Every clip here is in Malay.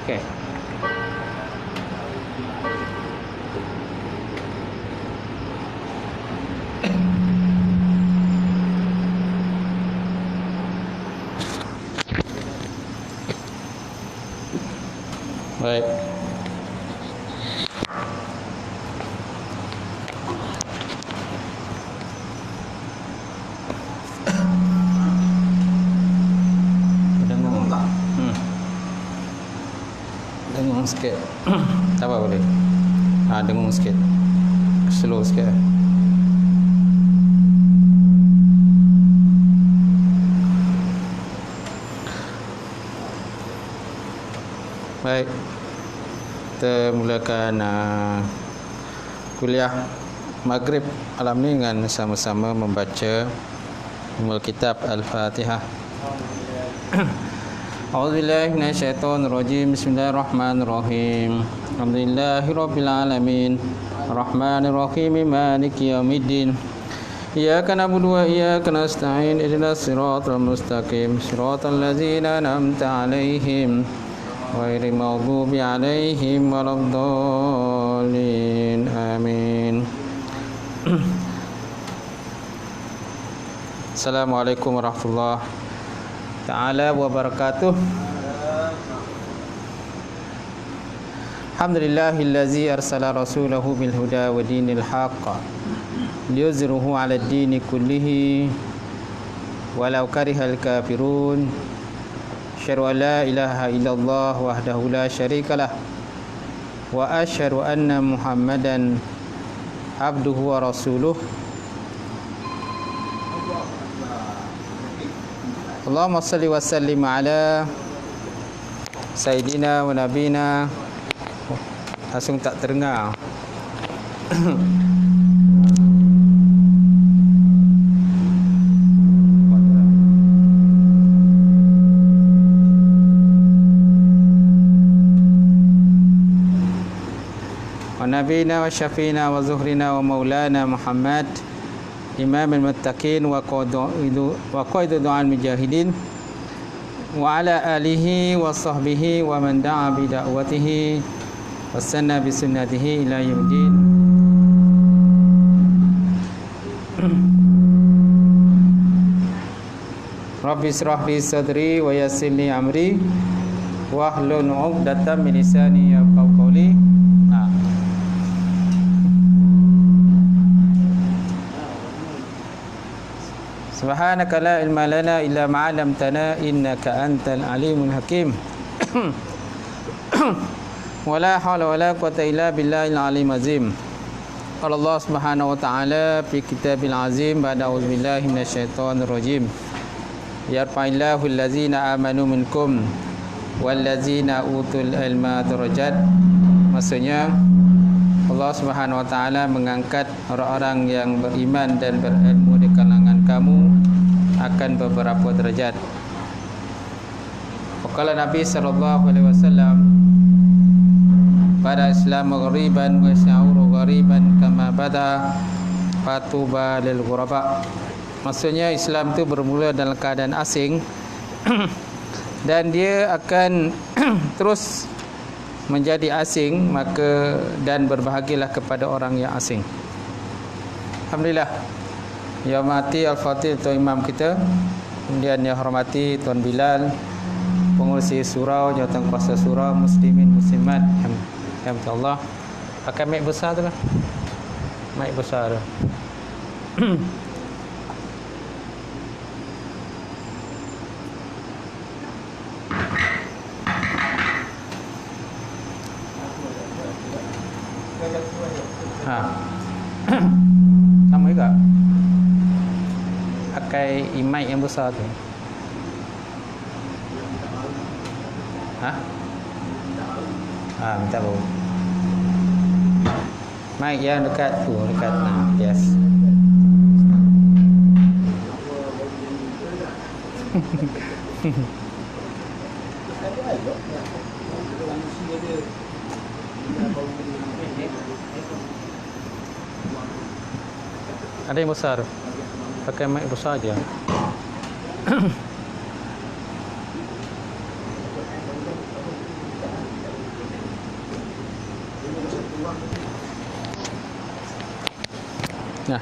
Okey. Baik. Dengung tak? Dengung sikit. Tak apa boleh. Dengung sikit. Slow sikit. Baik. Kita mulakan kuliah Maghrib malam ni dengan sama-sama membaca Ummul Kitab Al-Fatihah. A'udzubillahi minasyaitonirrajim. Bismillahirrahmanirrahim. Alhamdulillahirabbil alamin. Arrahmanirrahim. Maliki yaumiddin. Iyyaka na'budu wa iyyaka nasta'in. Ihdinas siratal mustaqim. Siratal ladzina an'amta 'alaihim ghairil maghdubi 'alaihim waladdallin. Amin. Assalamualaikum warahmatullahi ta'ala wabarakatuh. Alhamdulillahillazi arsala rasulahu bil huda wa dinil haqq liyuzhirahu 'ala ad-dini kullihi walau karihal kafirun. Asyhadu an la ilaha illallah wahdahu la syarikalah wa asyhadu anna Muhammadan abduhu wa rasuluh. Allahumma salli wa sallim ala Sayyidina wa Nabina. Langsung tak terdengar. Wa nabina wa syafina wa zuhrina wa maulana Muhammad imamul muttaqin wa qaidu du'al mujahidin wa ala alihi wa sahbihi wa man da'a bi da'watihi wa sanna bi sunnatihi ila yaumil. Rabbi israh li sadri wa yassir li amri wahlul 'uqdatam min lisani yafqahu qawli. Subhanaka la ilma lana illa ma 'allamtana innaka antal alimul hakim. Wala haula wala quwwata illa billahil alim azim. Qala Allah Subhanahu wa ta'ala fi kitabil azim ba'da auzubillahi minasyaitonir rajim. Yarfa'illahu allazina amanu minkum wallazina utul ilma darajat. Maksudnya Allah Subhanahu wa ta'ala mengangkat orang-orang yang beriman dan berilmu di kalangan kamu akan beberapa derajat. Qala Nabi sallallahu alaihi wasallam, pada Islam ghariban wa sya'uru ghariban kama bada fatuba lil ghuraba. Maksudnya Islam itu bermula dalam keadaan asing dan dia akan terus menjadi asing, maka dan berbahagialah kepada orang yang asing. Alhamdulillah. Yang hormati Al-Fatih Tuan Imam kita, kemudian yang hormati Tuan Bilal, pengurusi surau, jawatan kuasa surau, muslimin muslimat, alhamdulillah. Pakai mic besar tu lah. Mic besar tu. Sama juga. Pakai mic yang besar tu. Minta bau. Mic yang dekat tu, dekat. Yes. Ada yang besar. Pakai mic besar aja. Nah.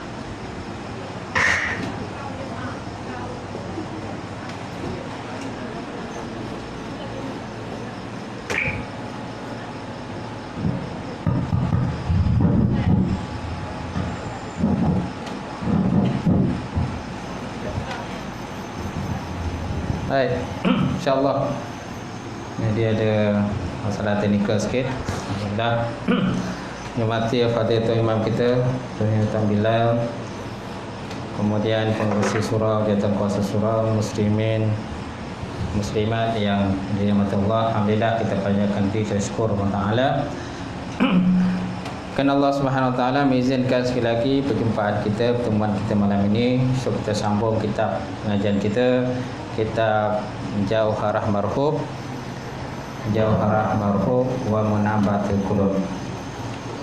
Baik, insyaAllah. Jadi ada masalah teknikal sikit. Alhamdulillah. Hormati Fadilatul Imam kita, Tuan Bilal, kemudian pengurusi surau, jawatan kuasa surau, muslimin, muslimat yang dirahmati Allah. Alhamdulillah kita panjatkan diri syukur Allah Taala. Kerana Allah Subhanahu Wa Taala mengizinkan sekali lagi perjumpaan kita, pertemuan kita malam ini. So kita sambung kitab pengajian kita, kitab Jauharah Marhub, Jauharah Marhub wa Munabatul Qulub,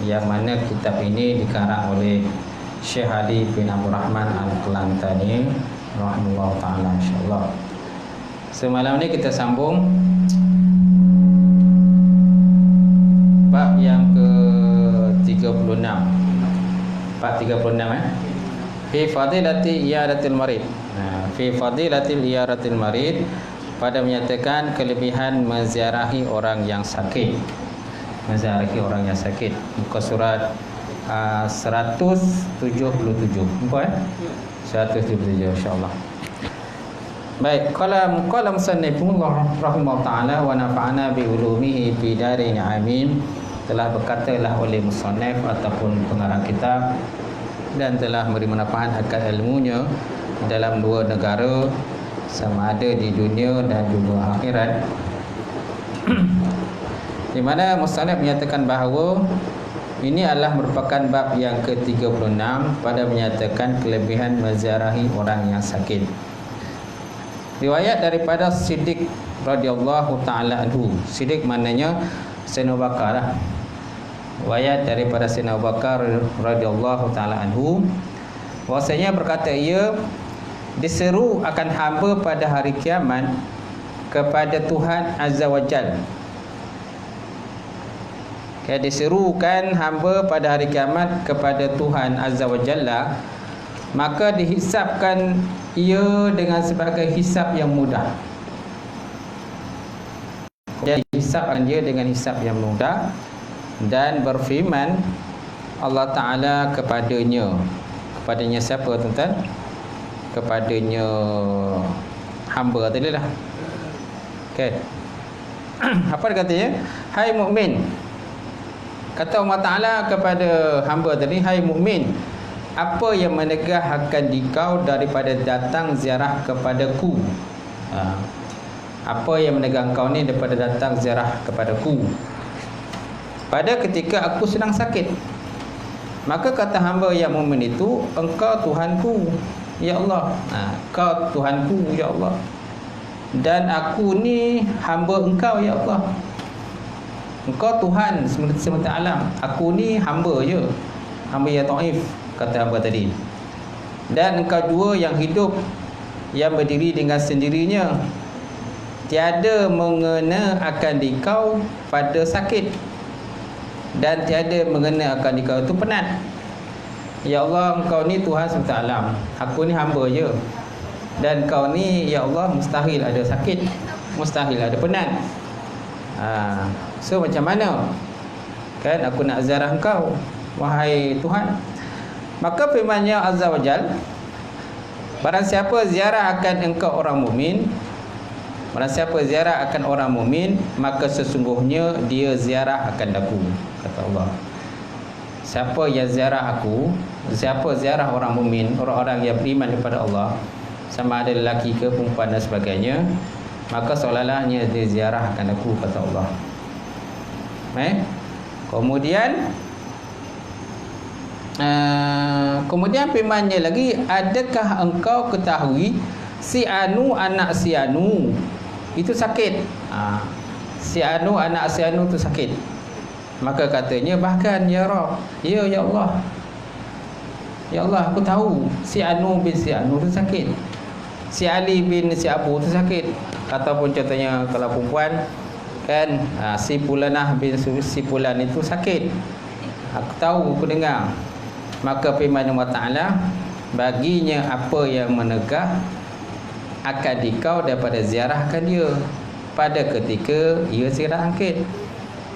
yang mana kitab ini dikarang oleh Syekh Ali bin Abdul Rahman Al-Kelantani rahimahullah taala, insyaallah. Semalam ni kita sambung bab yang ke-36. Bab 36 fi fadilati iyadatil marid. Fi fadilatil iyadatil marid, pada menyatakan kelebihan menziarahi orang yang sakit. Menziarahi orang yang sakit. Muka surat 177. Muka 177 insya-Allah. Baik, qala musannifullah rahimahullah taala wa nafa'ana bi ulumihi fi darin amin. Telah berkatalah oleh musannif ataupun pengarang kitab, dan telah memberi manfaat akan ilmunya dalam dua negara, sama ada di dunia dan juga akhirat. Di mana musannif menyatakan bahawa ini adalah merupakan bab yang ke-36 pada menyatakan kelebihan menziarahi orang yang sakit. Riwayat daripada Siddiq radhiyallahu taala anhu. Siddiq maknanya Sayyidina Abu Bakar lah. Riwayat daripada Sayyidina Abu Bakar radhiyallahu taala anhu, bahwasanya berkata ia diseru akan hamba pada hari kiamat kepada Tuhan Azza wa Jalla. Diserukan hamba pada hari kiamat kepada Tuhan Azza wa Jalla, maka dihisapkan ia dengan sebagai hisap yang mudah. Jadi hisapkan dia dengan hisap yang mudah, dan berfirman Allah Ta'ala kepadanya. Kepadanya siapa tuan-tuan? Kepadanya hamba tadi lah. Okay. Apa dia katanya? Hai mukmin. Kata Allah Ta'ala kepada hamba tadi, hai mukmin, apa yang menegahkan dikau daripada datang ziarah kepadaku? Apa yang menegah kau ni daripada datang ziarah kepadaku pada ketika aku sedang sakit? Maka kata hamba yang mukmin itu, engkau Tuhanku ya Allah. Kau Tuhanku ya Allah, dan aku ni hamba engkau ya Allah. Engkau Tuhan semesta alam, aku ni hamba je, hamba ya taif, kata hamba tadi. Dan engkau dua yang hidup, yang berdiri dengan sendirinya, tiada mengena akan dikau pada sakit, dan tiada mengena akan dikau itu penat. Ya Allah, engkau ni Tuhan semesta alam, aku ni hamba je, dan kau ni ya Allah mustahil ada sakit, mustahil ada penat. So macam mana kan aku nak ziarah engkau wahai Tuhan? Maka firman-Nya Azza wa Jal, barang siapa ziarah akan engkau orang mukmin, barang siapa ziarah akan orang mukmin, maka sesungguhnya dia ziarah akan aku, kata Allah. Siapa yang ziarah aku, siapa ziarah orang mukmin, orang-orang yang beriman kepada Allah, sama ada lelaki ke perempuan dan sebagainya, maka seolah-olahnya dia ziarah akan aku, kata Allah. Kemudian firman-Nya lagi, adakah engkau ketahui si Anu anak si Anu itu sakit? Si Anu anak si Anu itu sakit. Maka katanya, bahkan ya Rabb, ya Allah, ya Allah, aku tahu si Anu bin si Anu itu sakit, si Ali bin si Abu itu sakit. Ataupun contohnya kalau perempuan kan, si Fulanah bin si Fulan itu sakit, aku tahu, aku dengar. Maka firman Allah Ta'ala, baginya apa yang menegah akan dikau daripada ziarahkan dia pada ketika ia sirat angkit.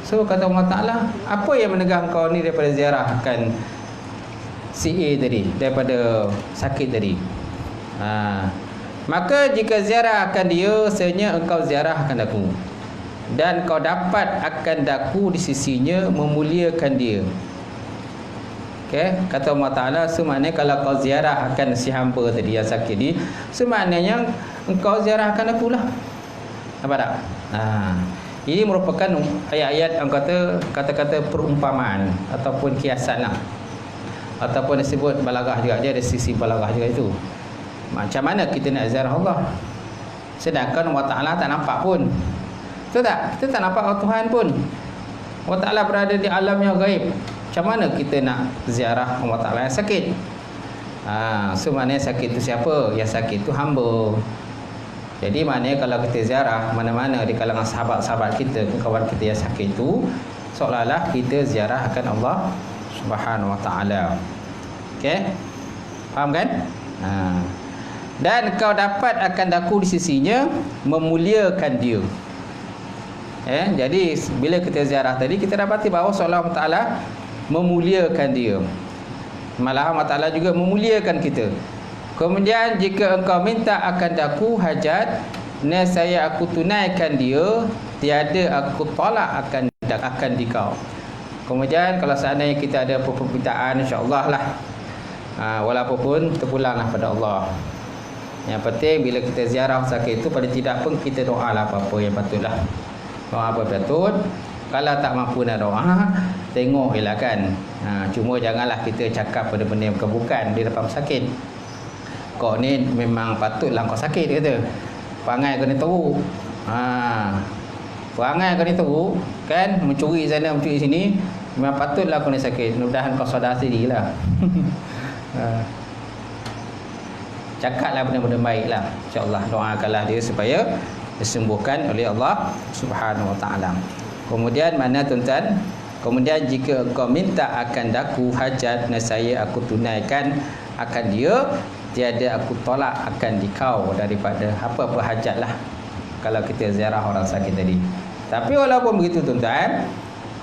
So kata Allah Ta'ala, apa yang menegah kau ni daripada ziarahkan si A tadi, daripada sakit tadi? Maka jika ziarah akan dia, sebenarnya engkau ziarah akan aku, dan kau dapat akan daku di sisinya, memuliakan dia. Kata Allah Ta'ala, semaknanya kalau kau ziarah akan si hamba tadi yang sakit ni, semaknanya engkau ziarah akan aku lah. Nampak tak? Ini merupakan ayat-ayat yang kata-kata perumpamaan ataupun kiasan lah, ataupun disebut balaghah juga. Dia ada sisi balaghah juga itu. Macam mana kita nak ziarah Allah sedangkan Allah Ta'ala tak nampak pun? Betul tak? Kita tak nampak Allah Tuhan pun. Allah Ta'ala berada di alam yang gaib. Macam mana kita nak ziarah Allah Ta'ala yang sakit? So maknanya sakit itu siapa? Yang sakit itu hamba. Jadi maknanya kalau kita ziarah mana-mana di kalangan sahabat-sahabat kita, kawan kita yang sakit itu, seolah-olah kita ziarah akan Allah Subhanahu Wa Ta'ala. Okey? Faham kan? Dan kau dapat akan daku di sisinya, memuliakan dia. Jadi bila kita ziarah tadi, kita dapati bahawa seolah Allah Ta'ala memuliakan dia. Malah Allah Ta'ala juga memuliakan kita. Kemudian jika engkau minta akan daku hajat, nescaya aku tunaikan dia, tiada aku tolak akan dikau. Kemudian kalau seandainya kita ada permintaan, insya-Allah lah, walaupun pun terpulanglah pada Allah. Yang penting bila kita ziarah sakit itu, pada tidak pun kita doa lah apa-apa yang patutlah. Doa apa patut. Kalau tak mampu nak doa, tengok je lah kan. Cuma janganlah kita cakap benda-benda yang bukan di depan sakit. Kau ni memang patutlah kau sakit, kata. Perangai kau ni teruk. Perangai kau ni teruk, kan, mencuri sana mencuri sini, memang patutlah kau ni sakit. Mudah-mudahan kau sadar sendirilah. Cakaplah benda-benda baiklah, insya-Allah. Doakanlah dia supaya disembuhkan oleh Allah Subhanahu Wa Ta'ala. Kemudian mana tuan-tuan? Kemudian jika kau minta akan daku hajat, nescaya aku tunaikan akan dia, tiada aku tolak akan dikau daripada apa-apa hajat lah kalau kita ziarah orang sakit tadi. Tapi walaupun begitu tuan-tuan,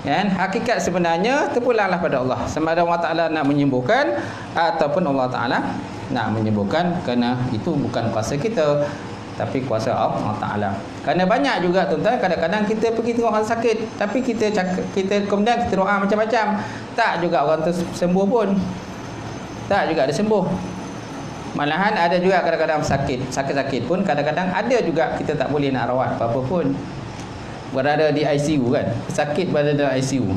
kan, hakikat sebenarnya terpulanglah pada Allah. Sama ada Allah Ta'ala nak menyembuhkan ataupun Allah Ta'ala nak menyembuhkan, kerana itu bukan kuasa kita, tapi kuasa Allah Ta'ala. Kerana banyak juga tuan-tuan, kadang-kadang kita pergi tengok orang sakit, tapi kita kemudian kita doa macam-macam, tak juga orang tu sembuh pun. Tak juga ada sembuh. Malahan ada juga kadang-kadang sakit pun, kadang-kadang ada juga kita tak boleh nak rawat apa-apa pun. Berada di ICU kan. Sakit berada dalam ICU.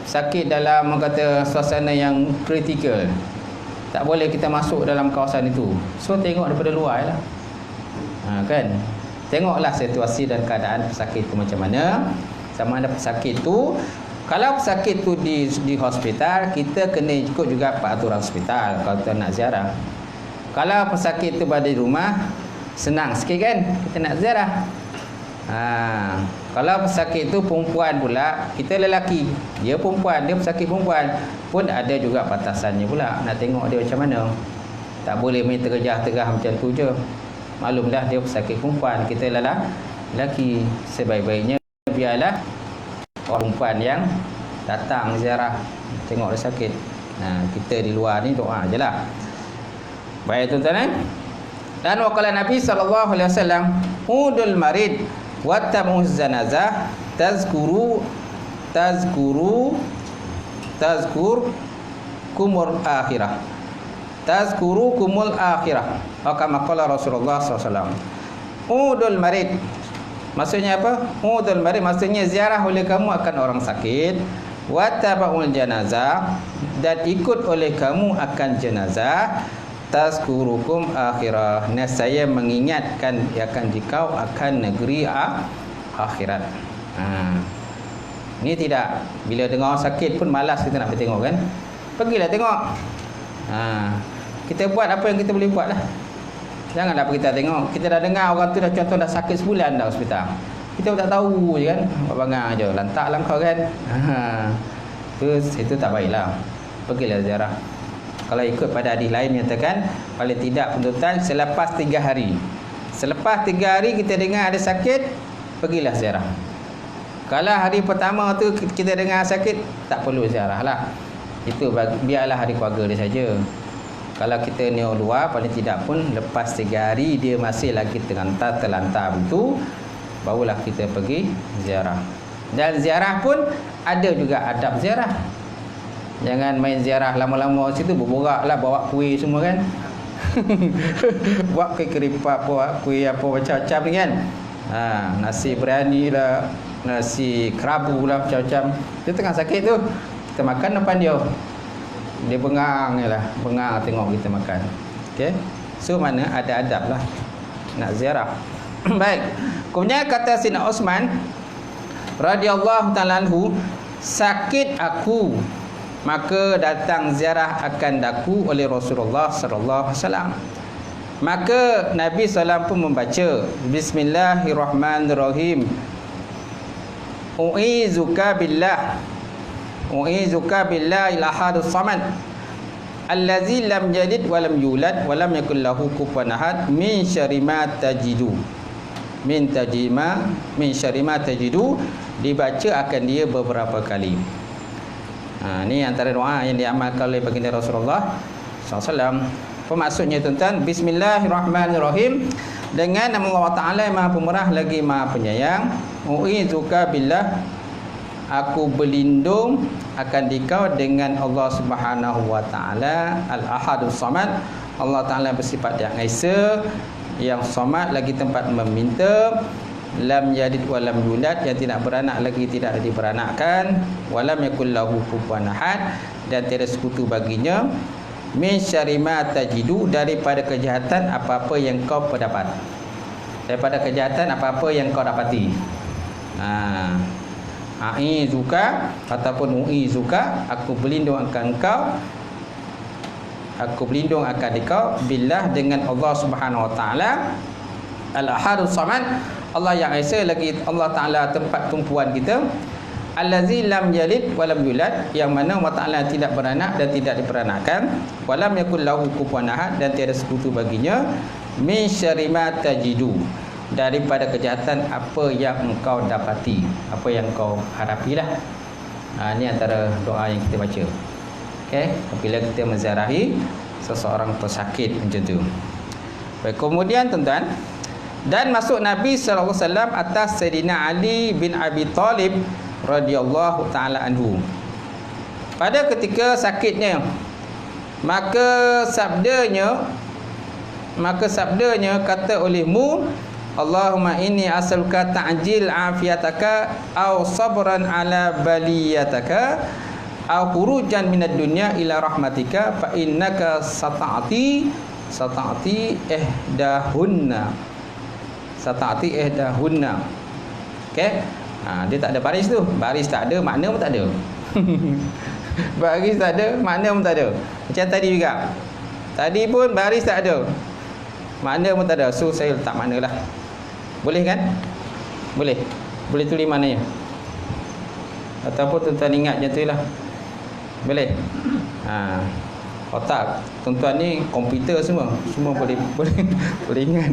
Sakit dalam kata suasana yang kritikal. Tak boleh kita masuk dalam kawasan itu. So tengok daripada luar lah. Kan? Tengoklah situasi dan keadaan pesakit itu macam mana. Sama ada pesakit tu, kalau pesakit tu di hospital, kita kena ikut juga peraturan hospital kalau kita nak ziarah. Kalau pesakit tu berada di rumah, senang sikit kan kita nak ziarah. Kalau pesakit tu perempuan pula, kita lelaki, dia perempuan, dia pesakit perempuan, pun ada juga batasannya pula. Nak tengok dia macam mana. Tak boleh main tergah-tergah macam tu je. Maklumlah dia pesakit perempuan, kita lelaki. Sebaik-baiknya biarlah orang perempuan yang datang ziarah tengok dia sakit. Kita di luar ni doa je lah. Baik tuan-tuan. Dan waqala Nabi sallallahu alaihi wasallam, udul marid wa tamuz zanazah tazkur kumul akhirah. Tazkuru kumul akhirah. Kama qala Rasulullah sallallahu alaihi wasallam. Udul marid maksudnya apa? Udul marid maksudnya ziarah oleh kamu akan orang sakit, wa tabaul janazah, dan ikut oleh kamu akan jenazah, tazkurukum akhirah, nescaya mengingatkan akan dikau akan negeri akhirat. Ini tidak, bila dengar orang sakit pun malas kita nak pergi tengok kan. Pergilah tengok. Kita buat apa yang kita boleh buat lah. Janganlah pergi tak tengok. Kita dah dengar orang tu dah contoh dah sakit sebulan dah hospital, kita pun tak tahu je kan, buat bangang je, lantak lah kau kan. Itu tak baiklah. Pergilah ziarah. Kalau ikut pada hadis lain menyatakan paling tidak penuntutan selepas 3 hari. Selepas 3 hari kita dengar ada sakit, pergilah ziarah. Kalau hari pertama tu kita dengar sakit, tak perlu ziarah lah. Itu biarlah hari keluarga dia saja. Kalau kita ni orang luar, paling tidak pun lepas 3 hari dia masih lagi terlantar begitu, barulah kita pergi ziarah. Dan ziarah pun ada juga adab ziarah. Jangan main ziarah lama-lama situ berborak lah, bawa kuih semua kan. Buat kuih keripat, buat kuih apa macam-macam ni kan. Nasi biryani lah, nasi kerabu lah, macam-macam. Dia tengah sakit tu, kita makan depan dia. Dia bengang je lah, bengang tengok kita makan. Okay. So mana ada adab lah nak ziarah. Baik. Kemudian kata Sayyidina Osman radhiyallahu ta'ala anhu, sakit aku, maka datang ziarah akan daku oleh Rasulullah sallallahu alaihi wasallam. Maka Nabi SAW pun membaca Bismillahirrahmanirrahim. U'izuka billah ilahadus samad allazi lam yalid wa lam yulad wa lam yakul lahu kufuwan ahad min syarri ma tajidu. Min syarri ma tajidu dibaca akan dia beberapa kali. Ni antara doa yang diamalkan oleh baginda Rasulullah SAW. Apa maksudnya tuan-tuan? Bismillahirrahmanirrahim. Dengan nama Allah Ta'ala yang Maha Pemurah lagi Maha Penyayang. U'izuka billah, aku berlindung akan dikau dengan Allah Subhanahu wa Ta'ala Al-Ahadus Samad. Allah Ta'ala bersifat yang esa, yang samad lagi tempat meminta. Lam yalid wa lam yulad, yang tidak beranak lagi tidak diberanakkan. Wa lam yakul lahu kufuwan ahad, dan tiada sekutu baginya. Min syarri ma tajidu, daripada kejahatan apa-apa yang kau dapat. Daripada kejahatan apa-apa yang kau dapati. A'izuka ataupun u'izuka, aku berlindung akan engkau, aku berlindung akan engkau billah, dengan Allah Subhanahu wa Ta'ala Al-Ahadus Samad, Allah yang esa lagi Allah Ta'ala tempat tumpuan kita. Allazi lam yalid wa lam yulad, yang mana Allah Ta'ala tidak beranak dan tidak diperanakkan. Wa lam yakul lahu kufuwan ahad, dan tiada sekutu baginya. Min syarri ma tajidu, daripada kejahatan apa yang engkau dapati, apa yang engkau hadapilah. Ini antara doa yang kita baca. Okey, apabila kita menziarahi seseorang pesakit macam tu. Baik, kemudian tuan-tuan, dan masuk Nabi sallallahu alaihi wasallam atas Sayyidina Ali bin Abi Talib radhiyallahu taala anhu. Pada ketika sakitnya, maka sabdanya kata olehmu, Allahumma inni as'aluka ta'jil afiyataka aw sabran ala baliyataka aw khurujan minad dunya ila rahmatika fa innaka sata'ati ihdahunna. Okey. Dia tak ada baris tu. Baris tak ada, makna pun tak ada. Baris tak ada, makna pun tak ada. Macam tadi juga. Tadi pun baris tak ada, makna pun tak ada. So saya letak makna lah. Boleh kan? Boleh. Boleh tulis maknanya. Ataupun tuan-tuan ingat macam tu lah. Boleh. Otak tuan-tuan ni komputer semua boleh ingat.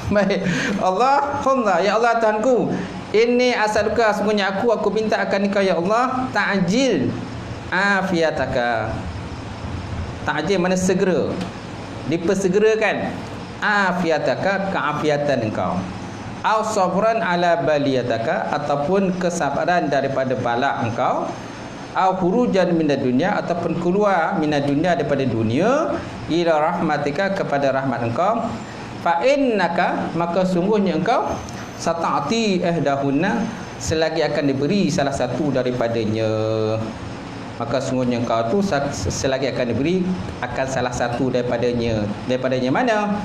Baik. Allahumma, ya Allah Tuhanku, inni as'aluka, sungguhnya aku minta akan engkau ya Allah, ta'jil afiyataka. Ta'jil mana segera, dipersegerakan. Afiyataka, keafiatan engkau. Au sabran ala baliyataka, ataupun kesabaran daripada bala engkau. Au khurujan minad dunya, ataupun keluar minad dunya, daripada dunia, ila rahmatika, kepada rahmat engkau. Fa innaka, maka sungguhnya engkau, sata'ati ihdahunna, selagi akan diberi salah satu daripadanya. Maka sungguhnya engkau tu selagi akan diberi akan salah satu daripadanya. Daripadanya mana?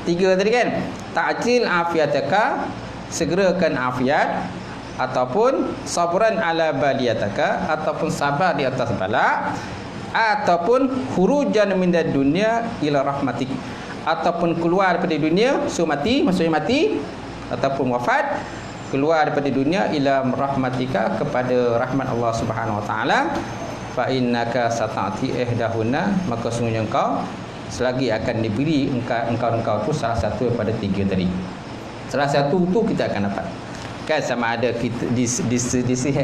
3 tadi kan? Ta'jil afiyataka, segerakan afiat, ataupun sabran ala baliyataka, ataupun sabar di atas bala, ataupun khurujan minad dunya ila rahmatik, ataupun keluar daripada dunia, so mati, maksudnya mati, ataupun wafat, keluar daripada dunia ila rahmatika, kepada rahmat Allah Subhanahu wa taala. fa innaka sata'ti ihdahunna, maka sungguhnya engkau selagi akan diberi engkau tu salah satu daripada 3 tadi. Salah satu tu kita akan dapat. Kan sama ada kita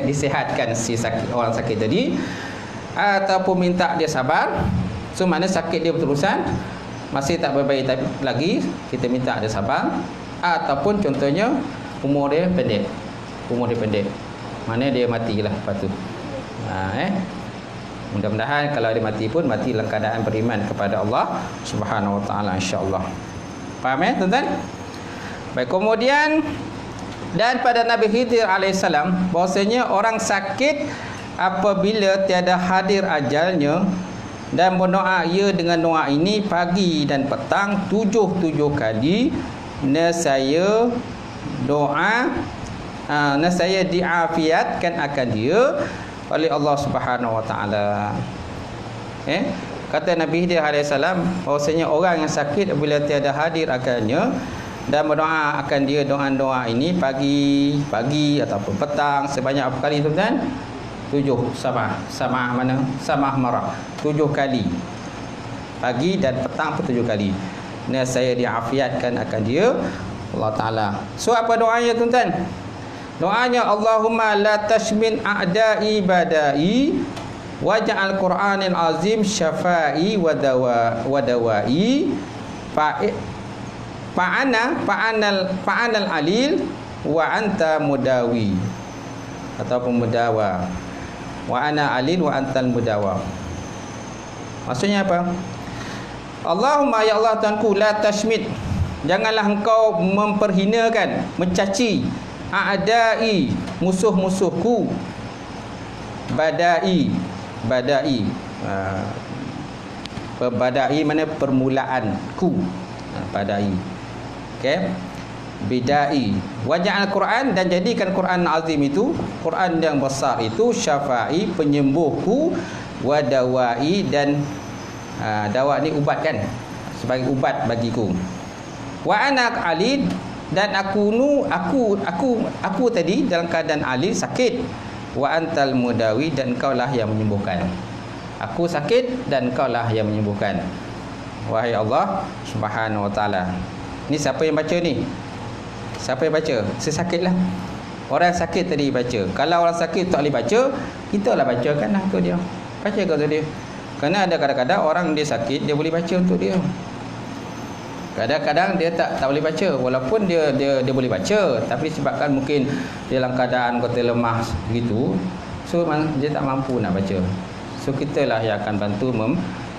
disihatkan si sakit, orang sakit tadi, ataupun minta dia sabar. So mana sakit dia berterusan, masih tak berbaik lagi, kita minta dia sabar. Ataupun contohnya umur dia pendek. Mana dia matilah lepas tu. Mudah-mudahan kalau dia mati pun mati dalam keadaan beriman kepada Allah Subhanahu Wa Taala, insya-Allah. Faham tuan-tuan? Baik, kemudian dan pada Nabi Khidir alaihissalam bahwasanya orang sakit apabila tiada hadir ajalnya dan berdoa ia dengan doa ini pagi dan petang 7 kali, nescaya diafiatkan akan dia oleh Allah Subhanahu Wa Taala. Kata Nabi Khidir alaihissalam bahwasanya orang yang sakit apabila tiada hadir akannya dan berdoa akan dia doa-doa ini pagi ataupun petang sebanyak berapa kali tuan-tuan? 7 samah mana? Samah marah 7 kali. Pagi dan petang pun 7 kali. Saya diafiatkan akan dia Allah Taala. So apa doanya tuan-tuan? Doanya Allahumma la tashmin a'da'i badai waj'al Qur'anil azim syafai wa dawai fa'anal alil wa anta mudawi, ataupun mudawa, wa ana alil wa antal mudawa. Maksudnya apa? Allahumma ya Allah Tuhanku, la tashmit, janganlah engkau memperhinakan, mencaci a'dai, musuh-musuhku, badai mana permulaanku, badai. Okey. Bidai. Waja'al Quran, dan jadikan Quran azim itu, Quran yang besar itu, syafai, penyembuhku, wadawai, dan dawa ni ubat kan, sebagai ubat bagiku. Wa anak alid, dan aku tadi dalam keadaan alid, sakit. Wa antal mudawi, dan engkaulah yang menyembuhkan. Aku sakit dan engkaulah yang menyembuhkan. Wahai Allah Subhanahu Wa Taala. Ni siapa yang baca ni? Siapa yang baca? Sesakitlah. Orang sakit tadi baca. Kalau orang sakit tak boleh baca, kita lah bacakan lah untuk dia. Baca ke untuk dia? Kerana ada kadang-kadang orang dia sakit, dia boleh baca untuk dia. Kadang-kadang dia tak boleh baca, walaupun dia boleh baca, tapi disebabkan mungkin dia dalam keadaan kata lemah gitu, so dia tak mampu nak baca. So kita lah yang akan bantu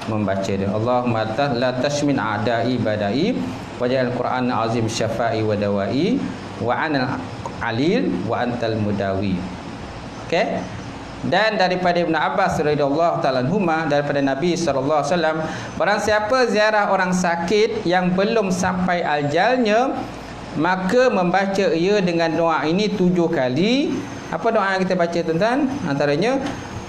membaca dia. Allahumma la tashmin a'da'i badai waj'al Qur'an azim syafai wa dawai wa anal alil wa antal mudawi. Okey. Dan daripada Ibn Abbas radhiyallahu ta'ala anhuma, daripada Nabi sallallahu alaihi wasallam, barang siapa ziarah orang sakit yang belum sampai ajalnya, maka membaca ia dengan doa ini 7 kali. Apa doa yang kita baca tuan-tuan? Antaranya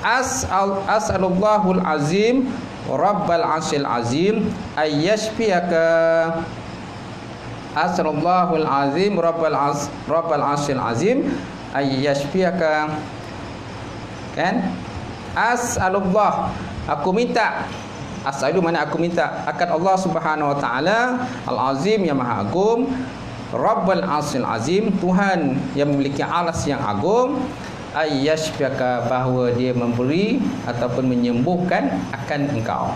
as'alullahul azim rabbal arsyil azim ayyashfiyaka, as'alullahul azim rabbal arsyil azim ayyashfiyaka. Kan? As'alullah, aku minta. As'alu mana aku minta akan Allah Subhanahu Wa Taala Al-Azim, yang Maha Agung, Rabbul Arsyil Azim, Tuhan yang memiliki aras yang agung, ayyashfiyaka, bahawa dia memberi ataupun menyembuhkan akan engkau.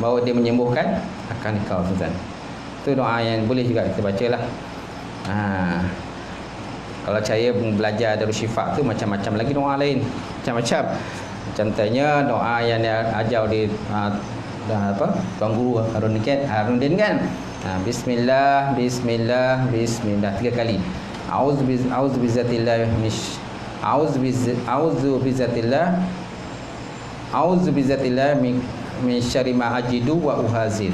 Bahawa dia menyembuhkan akan engkau, tuan-tuan. Itu doa yang boleh juga kita bacalah. Kalau saya belajar Darul Syifa tu macam-macam lagi doa lain, macam-macam. Contohnya doa yang dia ajar di Tuan Guru Harun kan. Bismillah 3 kali. A'udzu bizatillah min syarri ma ajidu wa uhazir.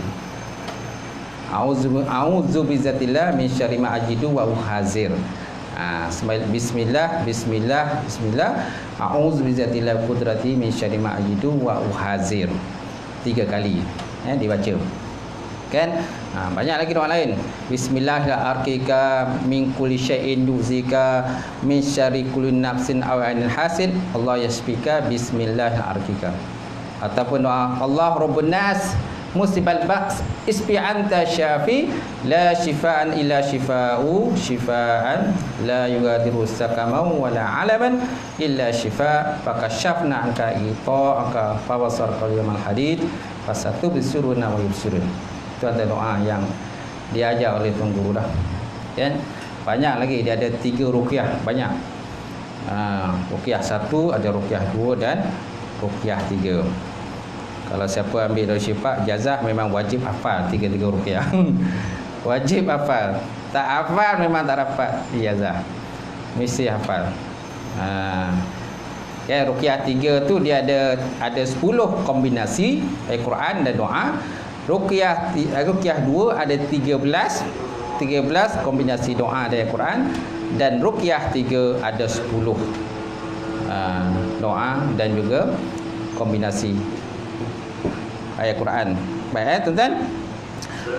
A'udzu bizatillah min syarri ma ajidu wa uhazir. Bismillah a'udzu bizatillah qudrati min syarri ma ajidu wa uhazir. 3 kali dibaca. Kan? Banyak lagi doa lain. Bismillahirrahmanirrahim, min kulli syai'in yuzika, min syarri kulli nafsin aw 'ainil hasid, Allah yashfika, bismillahirrahmanirrahim. Ataupun doa Allah Rabbun Nas, musibal ba's, isfi anta syafi, la shifaan illa shifa'u, shifaan la yughadiru saqaman wala 'alaman illa shifa, fakashafna anka ghita'aka fabasarka yamal hadid fasatubsiruna wa yubsirun. Itu ada doa yang diajar oleh Tuan Guru dah. Kan? Banyak lagi, dia ada 3 ruqyah, banyak. Ruqyah 1, ada ruqyah 2 dan ruqyah 3. Kalau siapa ambil dari syifa jazah, memang wajib hafal 3 ruqyah. Wajib hafal. Tak hafal memang tak dapat ijazah. Mesti hafal. Ya, ruqyah 3 tu dia ada 10 kombinasi Al-Quran dan doa. Ruqyah 2 ada 13 kombinasi doa dari Al-Quran, dan ruqyah 3 ada 10 doa dan juga kombinasi ayat Quran. Baik, tuan-tuan.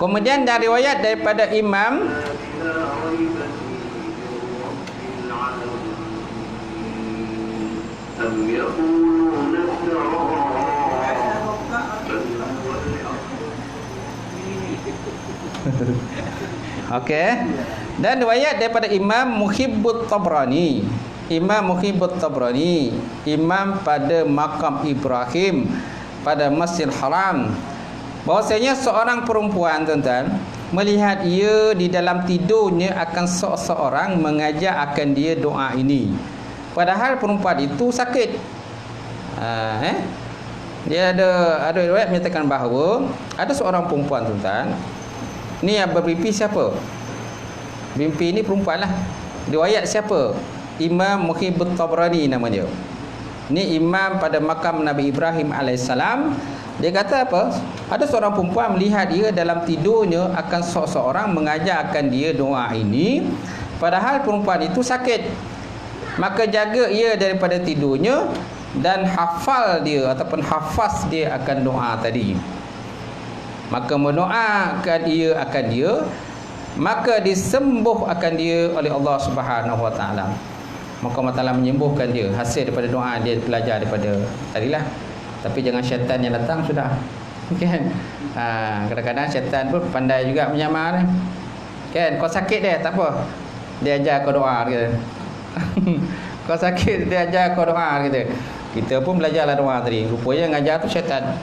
Kemudian dari riwayat daripada Imam Okey. Dan riwayat daripada Imam Muhibbut Tabrani. Imam Muhibbut Tabrani, imam pada makam Ibrahim pada Masjidil Haram, bahwasanya seorang perempuan, tuan-tuan, melihat ia di dalam tidurnya akan seorang mengajak akan dia doa ini. Padahal perempuan itu sakit. Dia ada riwayat menyatakan bahawa ada seorang perempuan, tuan-tuan. Ni yang bermimpi siapa? Mimpi ni perempuan lah. Riwayat siapa? Imam Muhibbut Tabrani nama dia. Ni imam pada makam Nabi Ibrahim AS. Dia kata apa? Ada seorang perempuan melihat dia dalam tidurnya akan seorang mengajarkan dia doa ini. Padahal perempuan itu sakit. Maka jaga ia daripada tidurnya dan hafal dia ataupun hafaz dia akan doa tadi. Maka mendoakan ia akan dia, maka disembuh akan dia oleh Allah Subhanahu Wa Taala. Maka Allah Taala menyembuhkan dia hasil daripada doa dia belajar daripada tadilah. Tapi jangan syaitan yang datang sudah. Kan? Kadang-kadang syaitan pun pandai juga menyamar. Kan? Kau sakit dia, tak apa. Dia ajar kau doa gitu. Kau sakit, dia ajar kau doa gitu. Kita pun belajarlah doa tadi. Rupanya yang ajar tu syaitan.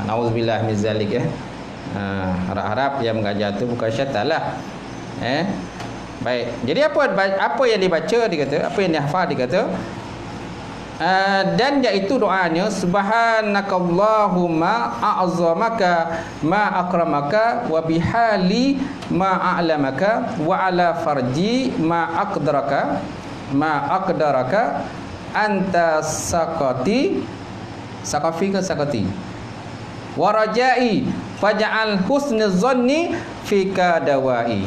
Nauzubillah min zalik ya. Harap-harap yang mengajar tu bukan syaitan lah. Baik. Jadi apa yang dibaca, dia kata, apa yang dihafal, dia kata, dan iaitu doanya subhanakallahumma a'zamaka ma akramaka wa bihali ma a'lamaka wa ala farji ma aqdaraka anta sakati wa rajai faj'al husnul zanni fika dawai.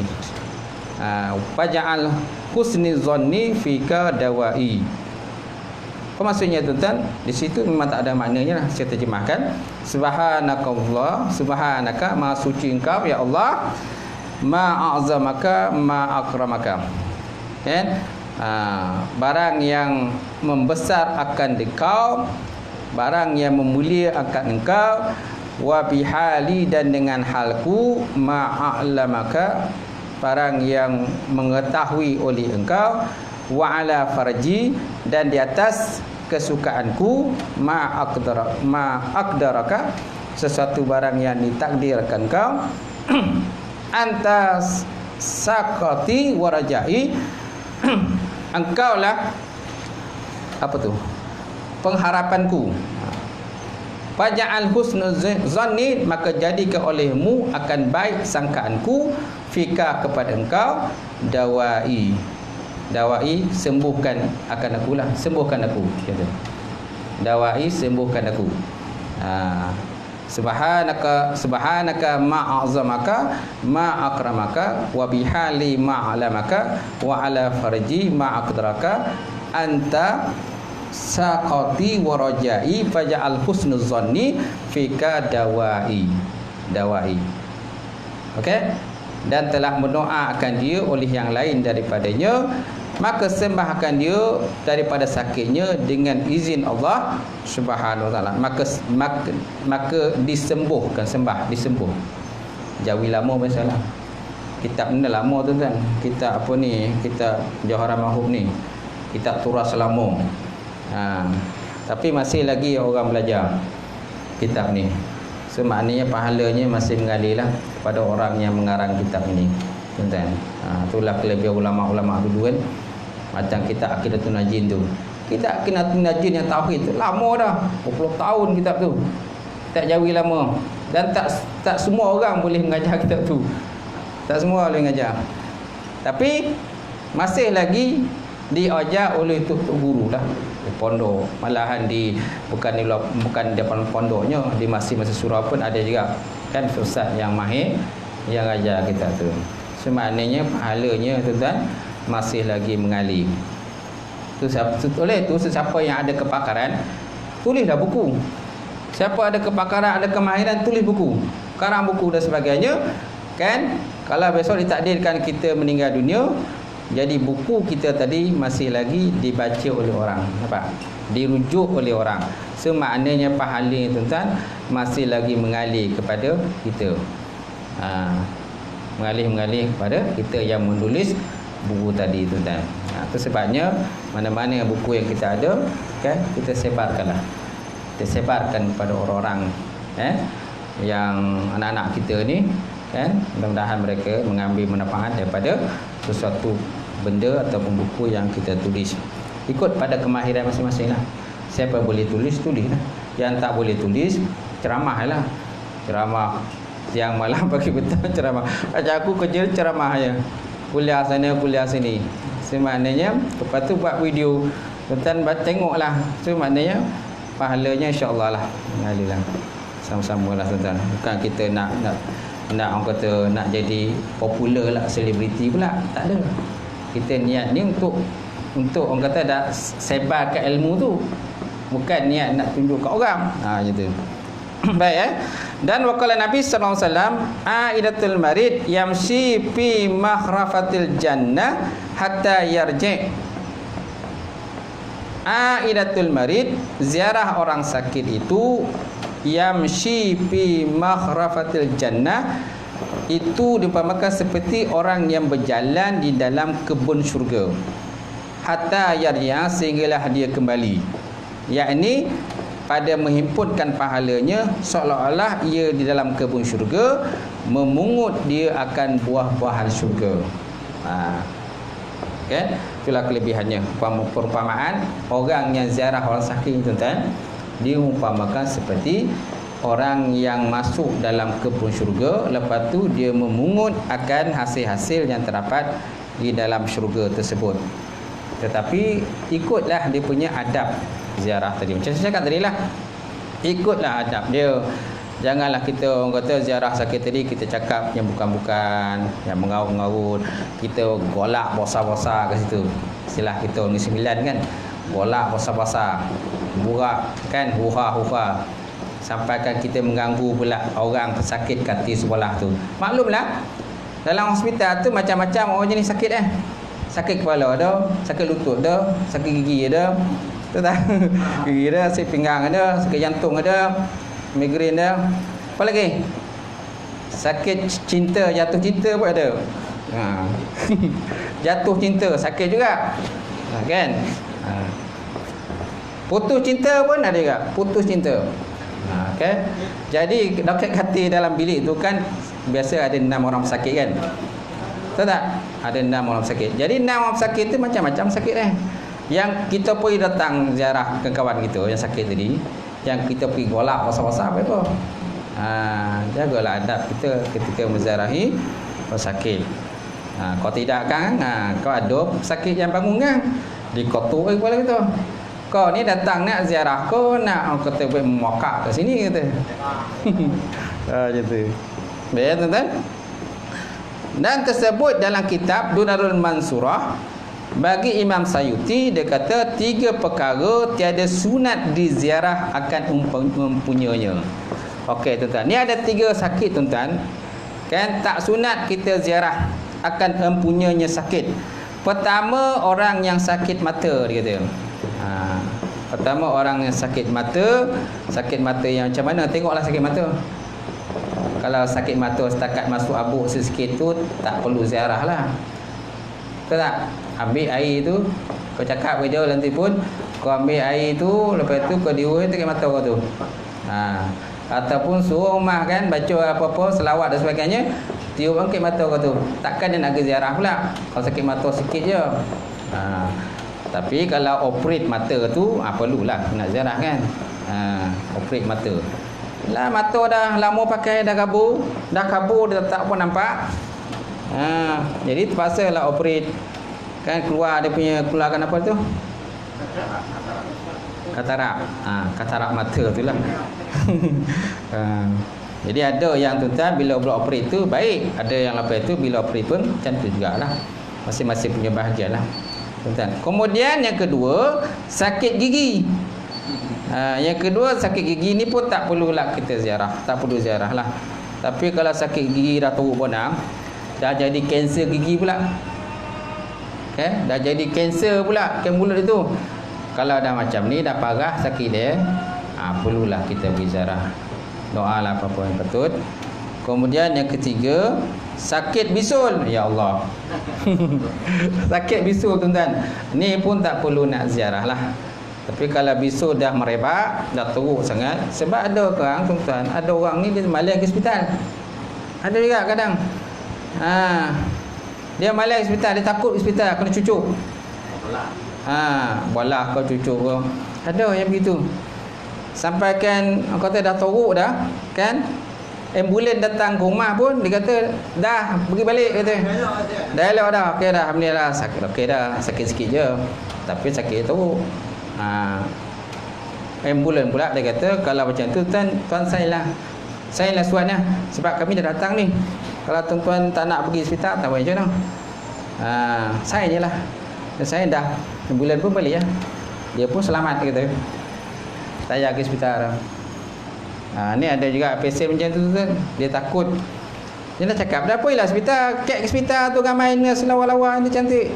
Faj'al husnul zanni fika dawai. Apa maksudnya, tuan-tuan? Di situ memang tak ada maknanya lah. Saya terjemahkan. Subhanakallah, subhanaka, maha suci engkau ya Allah, ma'azamaka, ma'akramaka. Kan? Barang yang membesar akan engkau, barang yang memulia akan engkau, wa bihali, dan dengan halku, ma'alamaka, barang yang mengetahui oleh engkau, wa ala farji, dan di atas kesukaanku, ma'aqdaraka, sesuatu barang yang ditakdirkan kau, anta sakati wa rajai, engkaulah apa tu? Pengharapanku. Faja'al husnul zanni, maka jadikan olehmu akan baik sangkaanku, fika, kepada engkau, dawai. Dawai, sembuhkan akan aku lah, sembuhkan aku, kata. Dawai, sembuhkan aku. Subhanaka ma'azamaka ma'akramaka wa bihali ma'alamaka wa ala farji ma'aqdraka anta saqati wa rajai faja'al husnul zanni fika dawai. Okey, dan telah mendoakan dia oleh yang lain daripadanya, maka sembahkan dia daripada sakitnya dengan izin Allah Subhanahu wa taala. Maka disembuhkan, disembuh. Jawi lama masalah. Kitab ni dah lama tuan-tuan. Kitab apa ni? Kitab Jawharul Mahub ni. Kitab Turas lama. Tapi masih lagi orang belajar kitab ni. So maknanya pahalanya masih mengalir lah kepada orang yang mengarang kitab ini, tuan-tuan. Itulah kelebihan ulama-ulama dulu kan. Macam kitab Aqidatun Najin tu. Kitab Aqidatun Najin yang tauhid tu lama dah, 20 tahun kitab tu. Tak Jawi lama. Dan tak semua orang boleh mengajar kitab tu. Tak semua boleh mengajar. Tapi masih lagi diajar oleh tok guru lah di pondok, malahan bukan di depan pondoknya, di masjid-masjid surau pun ada juga kan ustaz yang mahir yang ajar kita tu. Semaknanya pahalanya tuan-tuan masih lagi mengalir. Oleh itu sesiapa yang ada kepakaran, tulislah buku. Siapa ada kepakaran, ada kemahiran, tulis buku, karang buku dan sebagainya kan. Kalau besok ditakdirkan kita meninggal dunia, jadi buku kita tadi masih lagi dibaca oleh orang, nampak? Dirujuk oleh orang. So maknanya pahala tuan-tuan masih lagi mengalir kepada kita. Mengalir kepada kita yang menulis buku tadi tuan-tuan. Itu sebabnya mana-mana buku yang kita ada kan, kita sebarkanlah. Kita sebarkan kepada orang-orang yang anak-anak kita ni kan, mudah-mudahan mereka mengambil manfaat daripada sesuatu benda ataupun buku yang kita tulis. Ikut pada kemahiran masing-masing lah. Siapa boleh tulis, tulislah. Yang tak boleh tulis, ceramah lah. Ceramah siang malam pagi petang ceramah. Macam aku kerja ceramah je. Kuliah sana, kuliah sini. So maknanya lepas tu buat video, tuan-tuan tengoklah. So maknanya pahalanya insya-Allah lah. Mengalirlah. Sama-sama lah tuan-tuan. Bukan kita nak orang kata nak jadi popular lah, selebriti pula. Tak ada. Kita niat ni untuk orang kata dah sebarkan ilmu tu. Bukan niat nak tunjuk kat orang. Gitu. Baik Dan waqala Nabi sallallahu alaihi wasallam, aidatul marid yamshi fi makhrafatil jannah hatta yarji'. Aidatul marid, ziarah orang sakit itu, yamshi fi makhrafatil jannah, itu diumpamakan seperti orang yang berjalan di dalam kebun syurga. Hatta yarji'a, sehinggalah dia kembali. Yakni pada menghimpunkan pahalanya seolah-olah ia di dalam kebun syurga, memungut dia akan buah-buahan syurga. Okay? Itulah kelebihannya. Perumpamaan orang yang ziarah orang sakit, tuan-tuan, diumpamakan seperti orang yang masuk dalam kebun syurga, lepas tu dia memungut akan hasil-hasil yang terdapat di dalam syurga tersebut. Tetapi ikutlah dia punya adab ziarah tadi. Macam saya cakap tadi lah, ikutlah adab dia. Janganlah kita orang kata ziarah sakit tadi kita cakap yang bukan-bukan, yang mengaut-ngaut, kita golak bosa-bosa ke situ. Istilah kita Negeri Sembilan kan, golak bosa-bosa, burak kan, huha-huha, sampaikan kita mengganggu pula orang pesakit kati sebelah tu. Maklumlah dalam hospital tu macam-macam orang jenis sakit sakit kepala ada, sakit lutut ada, sakit gigi ada, betul tak? Gigi ada, sakit pinggang ada, sakit jantung ada, migrain ada. Apa lagi? Sakit cinta, jatuh cinta pun ada. Jatuh cinta sakit juga. Kan? Putus cinta pun ada juga, putus cinta. Okay? Jadi doktor kata dalam bilik tu kan biasa ada 6 orang pesakit kan. Tahu tak? Ada 6 orang pesakit. Jadi 6 orang pesakit tu macam-macam sakit Yang kita pergi datang ziarah ke kawan kita yang sakit tadi, yang kita pergi golak pasal-pasal apa-apa. Jagalah adab kita ketika menziarahi orang sakit. Kalau tidak kan, kau ada sakit yang bangun kan, dikotor kepala kita. Kau ni datang nak ziarah, kau nak orang kata boleh memokak ke sini kata. Gitu. Baik tuan-tuan. Dan tersebut dalam kitab Durarul Mansurah, bagi Imam Sayuti, dia kata 3 perkara tiada sunat diziarah akan mempunyainya. Okey tuan-tuan, ni ada 3 sakit tuan-tuan Kan tak sunat kita ziarah akan empunyanya sakit. Pertama orang yang sakit mata dia kata. Pertama orang yang sakit mata yang macam mana? Tengoklah sakit mata. Kalau sakit mata setakat masuk abuk sesikit tu tak perlu ziarah lah. Betul tak? Ambil air tu, kau cakap ke jauh nanti pun kau ambil air tu, lepas tu kau diurut sakit mata kau tu. Ataupun suruh rumah kan baca apa-apa selawat dan sebagainya, tiup sakit mata kau tu. Takkan dia nak ke ziarah pula kalau sakit mata sikit je. Tapi kalau operate mata tu perlulah nak ziarah kan. Operate mata. Lah mata dah lama pakai dah kabur dia tak pun nampak. Jadi terpaksa lah operate. Kan keluar dia punya keluarkan apa tu? Katarak. Katarak mata tu lah. Jadi ada yang tuan-tuan bila buat operate tu baik, ada yang lepas tu bila operate pun macam tu jugalah. Masing-masing punya bahagian lah. Kemudian yang kedua, sakit gigi. Yang kedua, sakit gigi ni pun tak perlulah kita ziarah. Tak perlu ziarah lah. Tapi kalau sakit gigi dah teruk bonang, dah jadi kanser gigi pula. Dah jadi kanser pula kan mulut itu. Kalau dah macam ni, dah parah sakit dia, perlulah kita pergi ziarah. Doalah apa-apa yang patut. Kemudian yang ketiga, sakit bisul. Ya Allah. Sakit bisul tuan-tuan. Ni pun tak perlu nak ziarah lah. Tapi kalau bisul dah merebak, dah teruk sangat. Sebab ada orang tuan-tuan, ada orang ni dia malas ke hospital. Ada juga kadang. Dia malas ke hospital, dia takut ke hospital kena cucuk. Bolah kau cucuk kau. Ada yang begitu. Sampai kan kata dah teruk dah, kan? Ambulan datang ke rumah pun dia kata dah pergi balik kata. Dah elok dah. Okey dah, alhamdulillah sakit. Okey dah, sakit sikit je. Tapi sakit teruk. Ambulan pula dia kata kalau macam tu tuan sign lah suratnya sebab kami dah datang ni. Kalau tuan-tuan tak nak pergi hospital tak boleh macam mana. Sign je lah. Dan saya dah ambulan pun balik ya. Dia pun selamat dia kata. Saya pergi hospital. Ni ada juga pasien macam tu kan. Dia takut. Dia nak cakap dah apa lah hospital. Kat hospital tu ramai selawa-lawa ni cantik.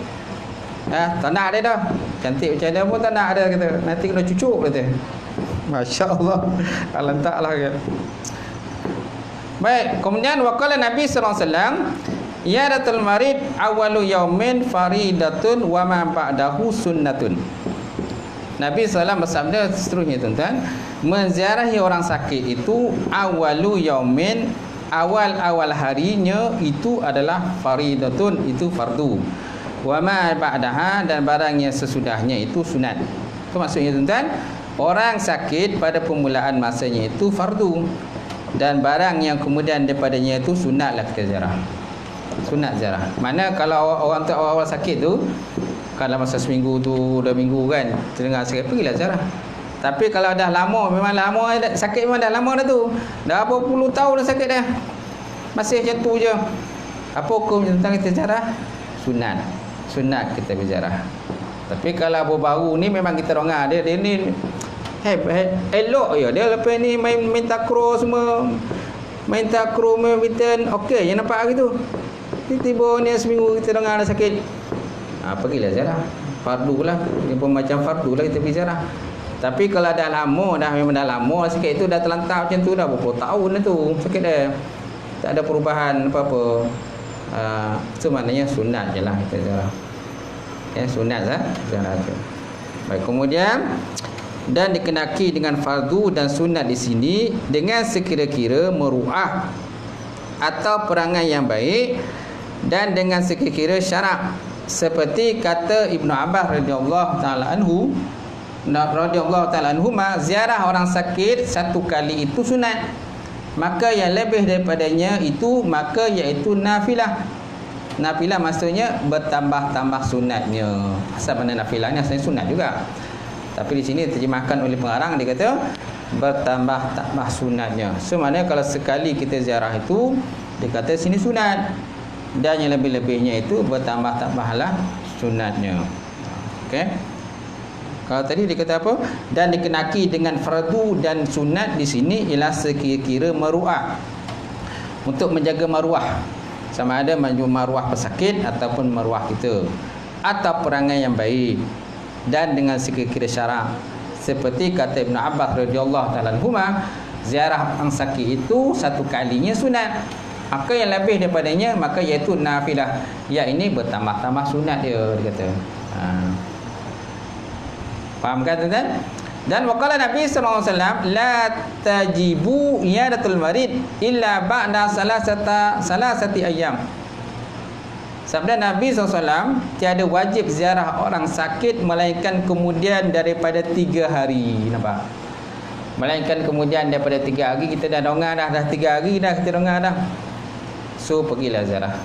Tak nak dia dah. Cantik macam dia pun tak nak dia kata. Nanti kena cucuk kata. Masya-Allah. Alantaklah kan. Baik, kemudian waqala Nabi sallallahu alaihi wasallam, "Iyadatul marid awwalu yaumin faridatun wa ma ba'dahu sunnatun." Nabi SAW bersabda seterusnya tuan-tuan, menziarahi orang sakit itu awalu yaumin, awal-awal harinya itu adalah faridatun, itu fardu. Wa ma ba'daha, dan barang yang sesudahnya itu sunat. Itu maksudnya tuan-tuan, orang sakit pada permulaan masanya itu fardu, dan barang yang kemudian daripadanya itu sunatlah kita ziarah. Sunat ziarah. Mana kalau orang tu awal-awal sakit tu, kalau masa seminggu tu, 2 minggu kan, terdengar sakit, pergilah ziarah. Tapi kalau dah lama, memang lama sakit, memang dah lama dah tu. Dah berapa puluh tahun dah sakit dah. Masih macam tu je. Apa hukum tentang kita ziarah? Sunat. Sunat kita berziarah. Tapi kalau baru-baru ni memang kita rongah dia ni elok je. Dia lepas ni main takraw semua. Main takraw main biten. Okey, yang nampak gitu. Tiba-tiba ni seminggu kita dengar ada sakit. Pergilah ziarah. Fardu lah. Dia pun macam fardu lah kita pergi ziarah. Tapi kalau dah lama dah, memang dah lama sakit tu, dah terlantar macam tu dah berapa tahun dah tu sakit dia. Tak ada perubahan apa-apa. Itu maknanya sunat je lah kita ziarah. Sunat lah ziarah tu. Baik, kemudian dan dikenaki dengan fardu dan sunat di sini dengan sekira-kira meru'ah atau perangai yang baik dan dengan sekira-kira syarak. Seperti kata Ibnu Abbas radhiyallahu taala anhu, ziarah orang sakit satu kali itu sunat. Maka yang lebih daripadanya itu maka iaitu nafilah. Nafilah maksudnya bertambah-tambah sunatnya. Asal mana nafilah ni asalnya sunat juga. Tapi di sini terjemahkan oleh pengarang, dia kata bertambah-tambah sunatnya. So maknanya kalau sekali kita ziarah itu, dia kata sini sunat. Dan yang lebih-lebihnya itu bertambah-tambahlah sunatnya. Okey. Kalau tadi dia kata apa? Dan dikenaki dengan fardu dan sunat di sini ialah sekira-kira meru'ah. untuk menjaga maruah, sama ada maruah pesakit ataupun maruah kita, atau perangai yang baik dan dengan sekira-kira syarak. Seperti kata Ibn Abbas radhiyallahu taala anhuma, ziarah orang sakit itu satu kalinya sunat. Maka yang lebih daripadanya maka iaitu nafilah. Ya, ini bertambah-tambah sunat dia kata. Faham kan tuan-tuan? Dan waqala Nabi sallallahu alaihi wasallam, la tajibu iyadatul marid illa ba'da salasati ayyam. Sabda Nabi SAW, tiada wajib ziarah orang sakit melainkan kemudian daripada 3 hari. Nampak? Melainkan kemudian daripada 3 hari. Kita dah dongah dah 3 hari dah kita dongah dah. So pergilah ziarah.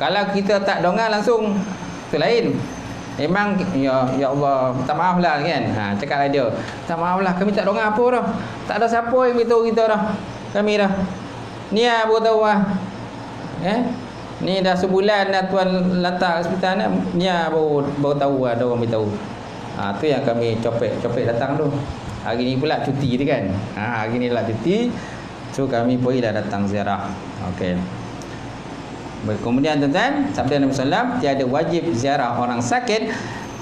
Kalau kita tak dongah langsung, itu lain. Memang ya Allah, minta maaf lah kan. Cakap dia, minta maaf lah, kami tak dongah apa dah. Tak ada siapa yang beritahu kita dah. Kami dah. Ni baru tahu lah. Ni dah sebulan dah tuan letak hospital ni baru tahu ada orang beritahu. Tu yang kami copek datang tu. Hari ni pula cuti dia kan. Hari ni lah cuti. So kami pergi dah datang ziarah. Okey. Kemudian tuan-tuan, sabda Nabi sallallahu, tiada wajib ziarah orang sakit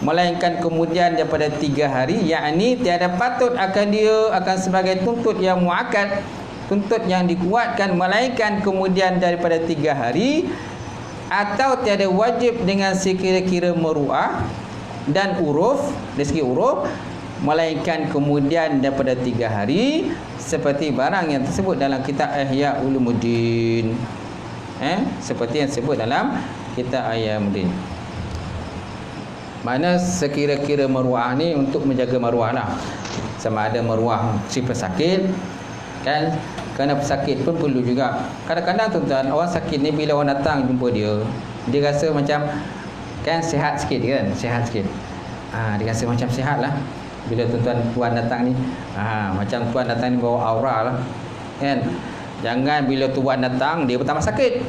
melainkan kemudian daripada 3 hari, yakni tiada patut akan dia akan sebagai tuntut yang muakkad, tuntut yang dikuatkan, melainkan kemudian daripada 3 hari, atau tiada wajib dengan sekira-kira meruah dan uruf, dari segi uruf, melainkan kemudian daripada 3 hari, seperti barang yang tersebut dalam kitab Ihya Ulumuddin. Seperti yang disebut dalam kitab Ihya Ulumuddin. Mana sekira-kira meruah ni untuk menjaga maruah lah. Sama ada meruah si pesakit kan, kerana pesakit pun perlu juga. Kadang-kadang tuan-tuan, orang sakit ni bila orang datang jumpa dia rasa macam kan sihat sikit kan, sihat sikit. Dia rasa macam sihat lah bila tuan datang ni. Macam tuan datang ni bawa aura lah kan. Jangan bila tuan datang dia bertambah sakit.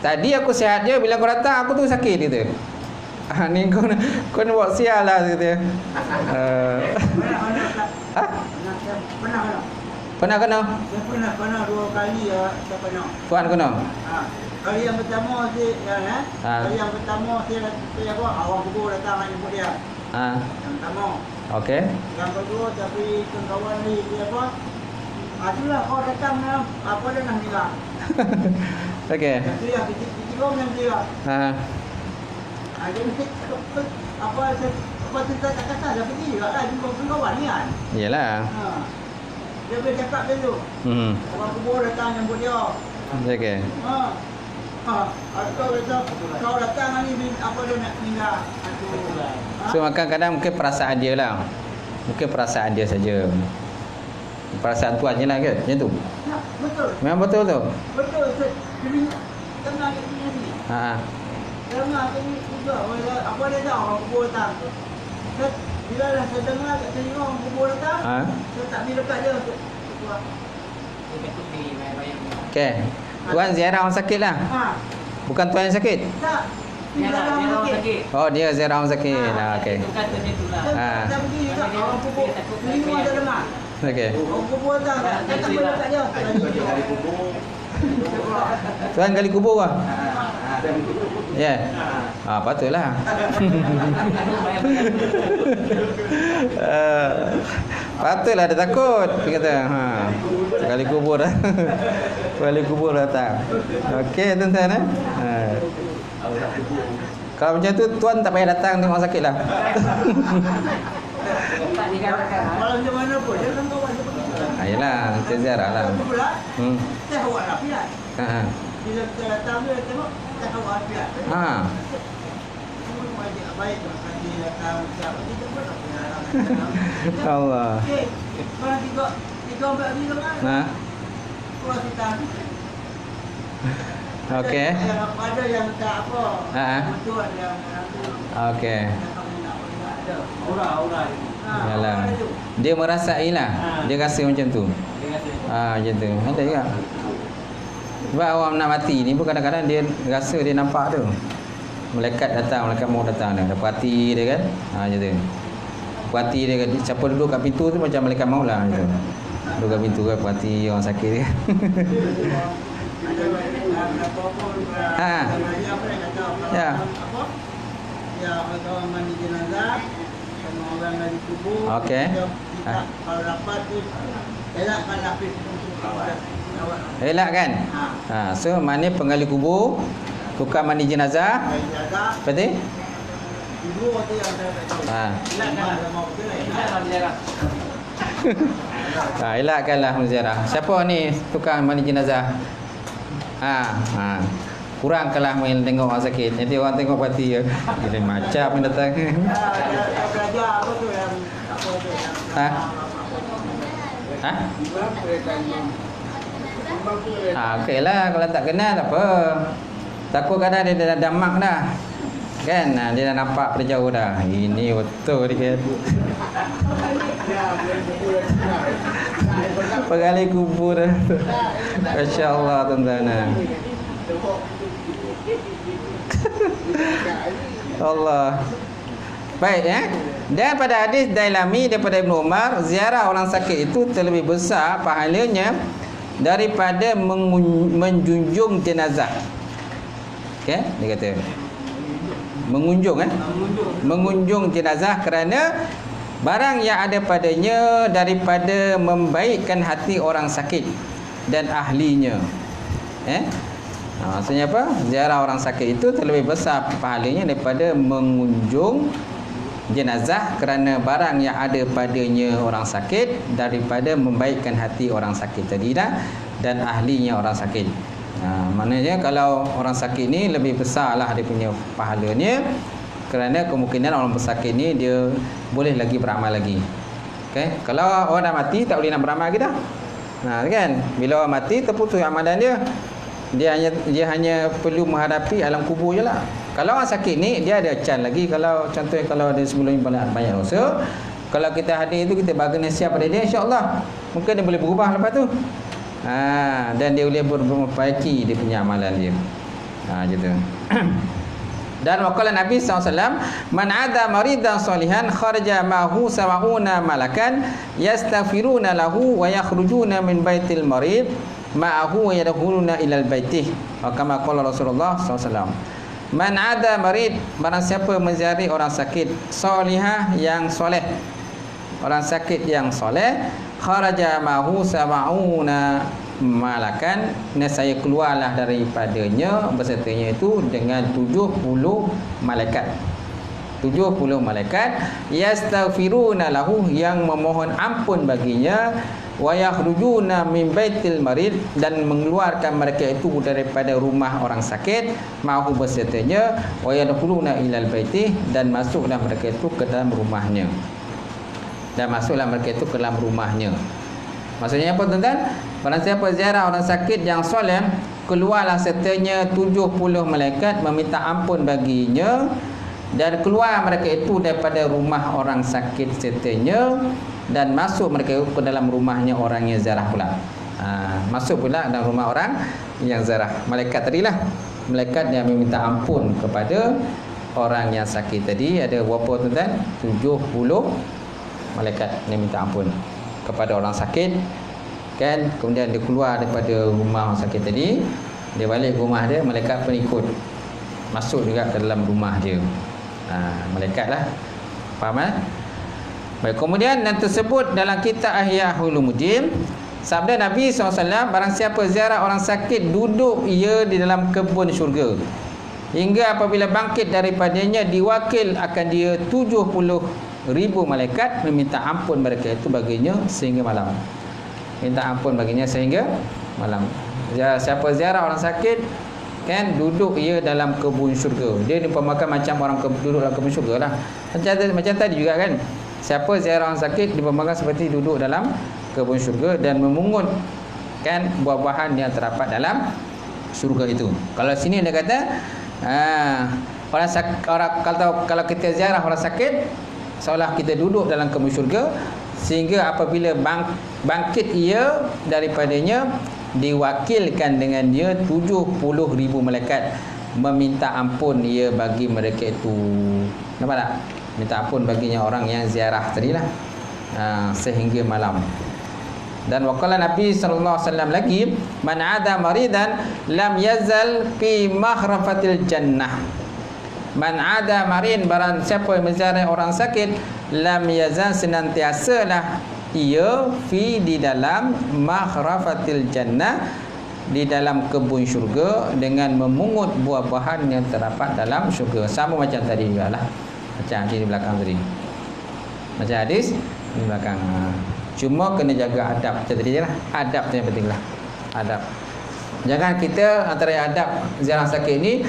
Tadi aku sihat je, bila kau datang aku tu sakit gitu. Ni kau nak buat sial lah gitu. Pernah kena? Saya pernah 2 kali ya, saya kena. Tuan kena? Kali yang pertama kali yang pertama saya awak kubur datang nak jemput dia. Yang pertama. Okey. Yang kedua tapi kawan ni dia itulah kau datang apa dia nak bilang. Okey. Itu yang ketiga yang dia. Jadi apa cerita tak kata dah pergi juga lah jumpa kawan ni kan. Iyalah. Dia boleh cakap dia tu. Orang kubur datang jemput dia. Okey. Kau datang ni apa dia nak tinggal. So kadang-kadang mungkin perasaan dia lah. Mungkin perasaan dia saja. Perasaan tuan je lah ke? Macam tu? Ya, betul. Memang betul tu? Betul. Jadi tengah kat sini ni. Tengah kat sini juga. Apa dia tahu orang kubur datang. Bila dah saya dengar kat sini orang kubur datang, saya tak pergi dekat dia. Okey. Tuan ziarah orang sakit lah. Bukan tuan yang sakit? Tak. Ziarah orang sakit. Oh, dia ziarah orang sakit. Okey. Bukan macam tu lah. Saya pergi juga orang kubur. Ini ada dengar. Okey. Orang kubur datang. Saya tak pergi dekat dia. Tuan gali kubur lah. Ya. Patutlah. Patutlah dia takut. Dia kata, gali kubur dah. Gali kubur datang. Okey tuan-tuan Kalau macam tu tuan tak payah datang tengok orang sakit lah. Kalau macam mana pun dia kan kawan dia pergi. Yalah, kita ziarah lah. Saya awak nak piat. Bila kita datang dia tengok saya awak piat. Baik dia datang siapa kita pun nak piat. Allah. Okey. Kalau tiga orang pergi kan. Kalau kita okey. Ada yang tak apa. Betul yang okey. Aura. Yalah. Dia merasailah. Dia rasa macam tu. Macam tu. Ada juga. Sebab orang nak mati ni pun kadang-kadang dia rasa dia nampak tu. Malaikat datang, malaikat maut datang dah. Dapat hati dia kan. Macam tu. Dapat hati dia kan. Siapa duduk kat pintu tu macam malaikat maut lah macam tu. Buka pintu ke parti orang sakit. Ha. Ya. Ya, kalau mandi jenazah, sama orang dari kubur. Okey. Kalau dapat tu, elakkan lapis awal. Elak kan? So mana penggali kubur, tukar mandi jenazah. Jenazah. Berarti? Ibu tu yang saya Elakkanlah ziarah. Siapa ni tukang mandi jenazah? Kurangkanlah main tengok orang sakit. Nanti orang tengok parti je. Gila macam yang datang. belajar apa tu yang apa tu yang Okeylah, kalau tak kenal tak apa. Takut kadang dia dah damak dah. Kan? Dia dah nampak dari jauh dah. Ini betul dia. Penggali kubur dah. Masya-Allah tuan-tuan. Allah. Baik Dan pada hadis Dailami daripada Ibnu Umar, ziarah orang sakit itu terlebih besar pahalanya daripada menjunjung jenazah. Okey, dia kata mengunjung jenazah kerana barang yang ada padanya daripada membaikkan hati orang sakit dan ahlinya. Maksudnya apa? Ziarah orang sakit itu terlebih besar pahalanya daripada mengunjung jenazah kerana barang yang ada padanya orang sakit daripada membaikkan hati orang sakit tadi dah dan ahlinya orang sakit. Maknanya kalau orang sakit ni lebih besarlah dia punya pahalanya kerana kemungkinan orang bersakit ni dia boleh lagi beramal lagi. Okey, kalau orang dah mati tak boleh nak beramal lagi dah. Kan? Bila orang mati terputus amalan dia. Dia hanya perlu menghadapi alam kubur je lah. Kalau orang sakit ni dia ada can lagi. Kalau contohnya kalau ada sebelum banyak dosa, kalau kita hadir itu kita bagi nasihat pada dia, insya-Allah mungkin dia boleh berubah lepas tu. Dan dia boleh memperbaiki dia punya amalan dia. Gitu. Dan waqala Nabi SAW, man ada maridan salihan kharaja ma'hu sawa'una malakan yastaghfiruna lahu wa yakhrujuna min baitil marid ma'ahu wa yadkhuluna ilal baitih. Kama qala Rasulullah SAW. Man ada marid, barang siapa menziarahi orang sakit salihah yang soleh, orang sakit yang soleh, kharaja ma'hu sab'una malakan, nescaya keluarlah daripadanya bersertanya itu dengan 70 malaikat. 70 malaikat yastaghfiruna lahu, yang memohon ampun baginya, wa yakhrujuna min baitil marid, dan mengeluarkan mereka itu daripada rumah orang sakit, mahu bersertanya, wa yadkhuluna ilal baitih, dan masuklah mereka itu ke dalam rumahnya. Maksudnya apa tuan-tuan? Barang siapa ziarah orang sakit yang soleh, keluarlah sertanya 70 malaikat meminta ampun baginya, dan keluar mereka itu daripada rumah orang sakit sertanya, dan masuk mereka ke dalam rumahnya orang yang ziarah pula. Masuk pula dalam rumah orang yang ziarah. Malaikat tadilah, malaikat yang meminta ampun kepada orang yang sakit tadi. Ada berapa tuan-tuan? 70 malaikat yang minta ampun kepada orang sakit, kan? Kemudian dia keluar daripada rumah orang sakit tadi, dia balik ke rumah dia, malaikat pun ikut masuk juga ke dalam rumah dia. Malaikat lah. Faham tak? Baik, kemudian yang tersebut dalam kitab Ihya Ulumuddin, sabda Nabi SAW, barang siapa ziarah orang sakit, duduk ia di dalam kebun syurga hingga apabila bangkit daripadanya, diwakil akan dia 70,000 malaikat meminta ampun mereka itu baginya sehingga malam. Minta ampun baginya sehingga malam. Siapa ziarah orang sakit, kan, duduk ia dalam kebun syurga. Dia diumpamakan macam orang duduk dalam kebun syurga lah. Macam tadi juga kan, siapa ziarah orang sakit diumpamakan seperti duduk dalam kebun syurga dan memungut, kan, buah-buahan yang terdapat dalam syurga itu. Kalau sini dia kata kalau kita ziarah orang sakit, seolah kita duduk dalam kebun syurga, sehingga apabila bangkit ia daripadanya, diwakilkan dengan dia 70,000 malaikat meminta ampun ia bagi mereka itu. Nampak tak? Minta ampun baginya orang yang ziarah tadilah, sehingga malam. Dan waqala Nabi sallallahu alaihi wasallam lagi, man 'ada maridan lam yazal fi maghrafatil jannah. Man 'ada marid, barang siapa yang menziarahi orang sakit, lam yazal, senantiasalah ia di dalam maghrafatil jannah, di dalam kebun syurga, dengan memungut buah-buahan yang terdapat dalam syurga. Sama macam tadi juga lah, macam hadis di belakang tadi, macam hadis di belakang. Cuma kena jaga adab macam tadi je lah. Adab tu yang penting lah, adab. Jangan kita antara adab ziarah sakit ni,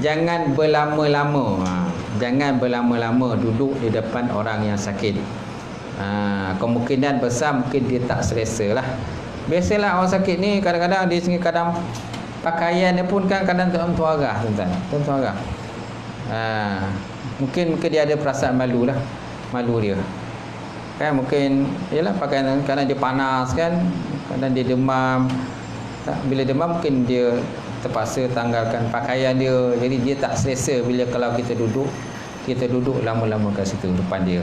jangan berlama-lama. Jangan berlama-lama duduk di depan orang yang sakit. Kemungkinan besar mungkin dia tak selesa lah. Biasalah orang sakit ni kadang-kadang dia sendiri, kadang pakaian dia pun kan kadang tentu arah, tuan-tuan. Tentu arah. Mungkin dia ada perasaan malu lah. Malu dia. Kan mungkin yalah pakaian, kadang dia panas kan, kadang dia demam. Bila demam mungkin dia terpaksa tanggalkan pakaian dia. Jadi dia tak selesa bila kalau kita duduk lama-lama kat situ depan dia.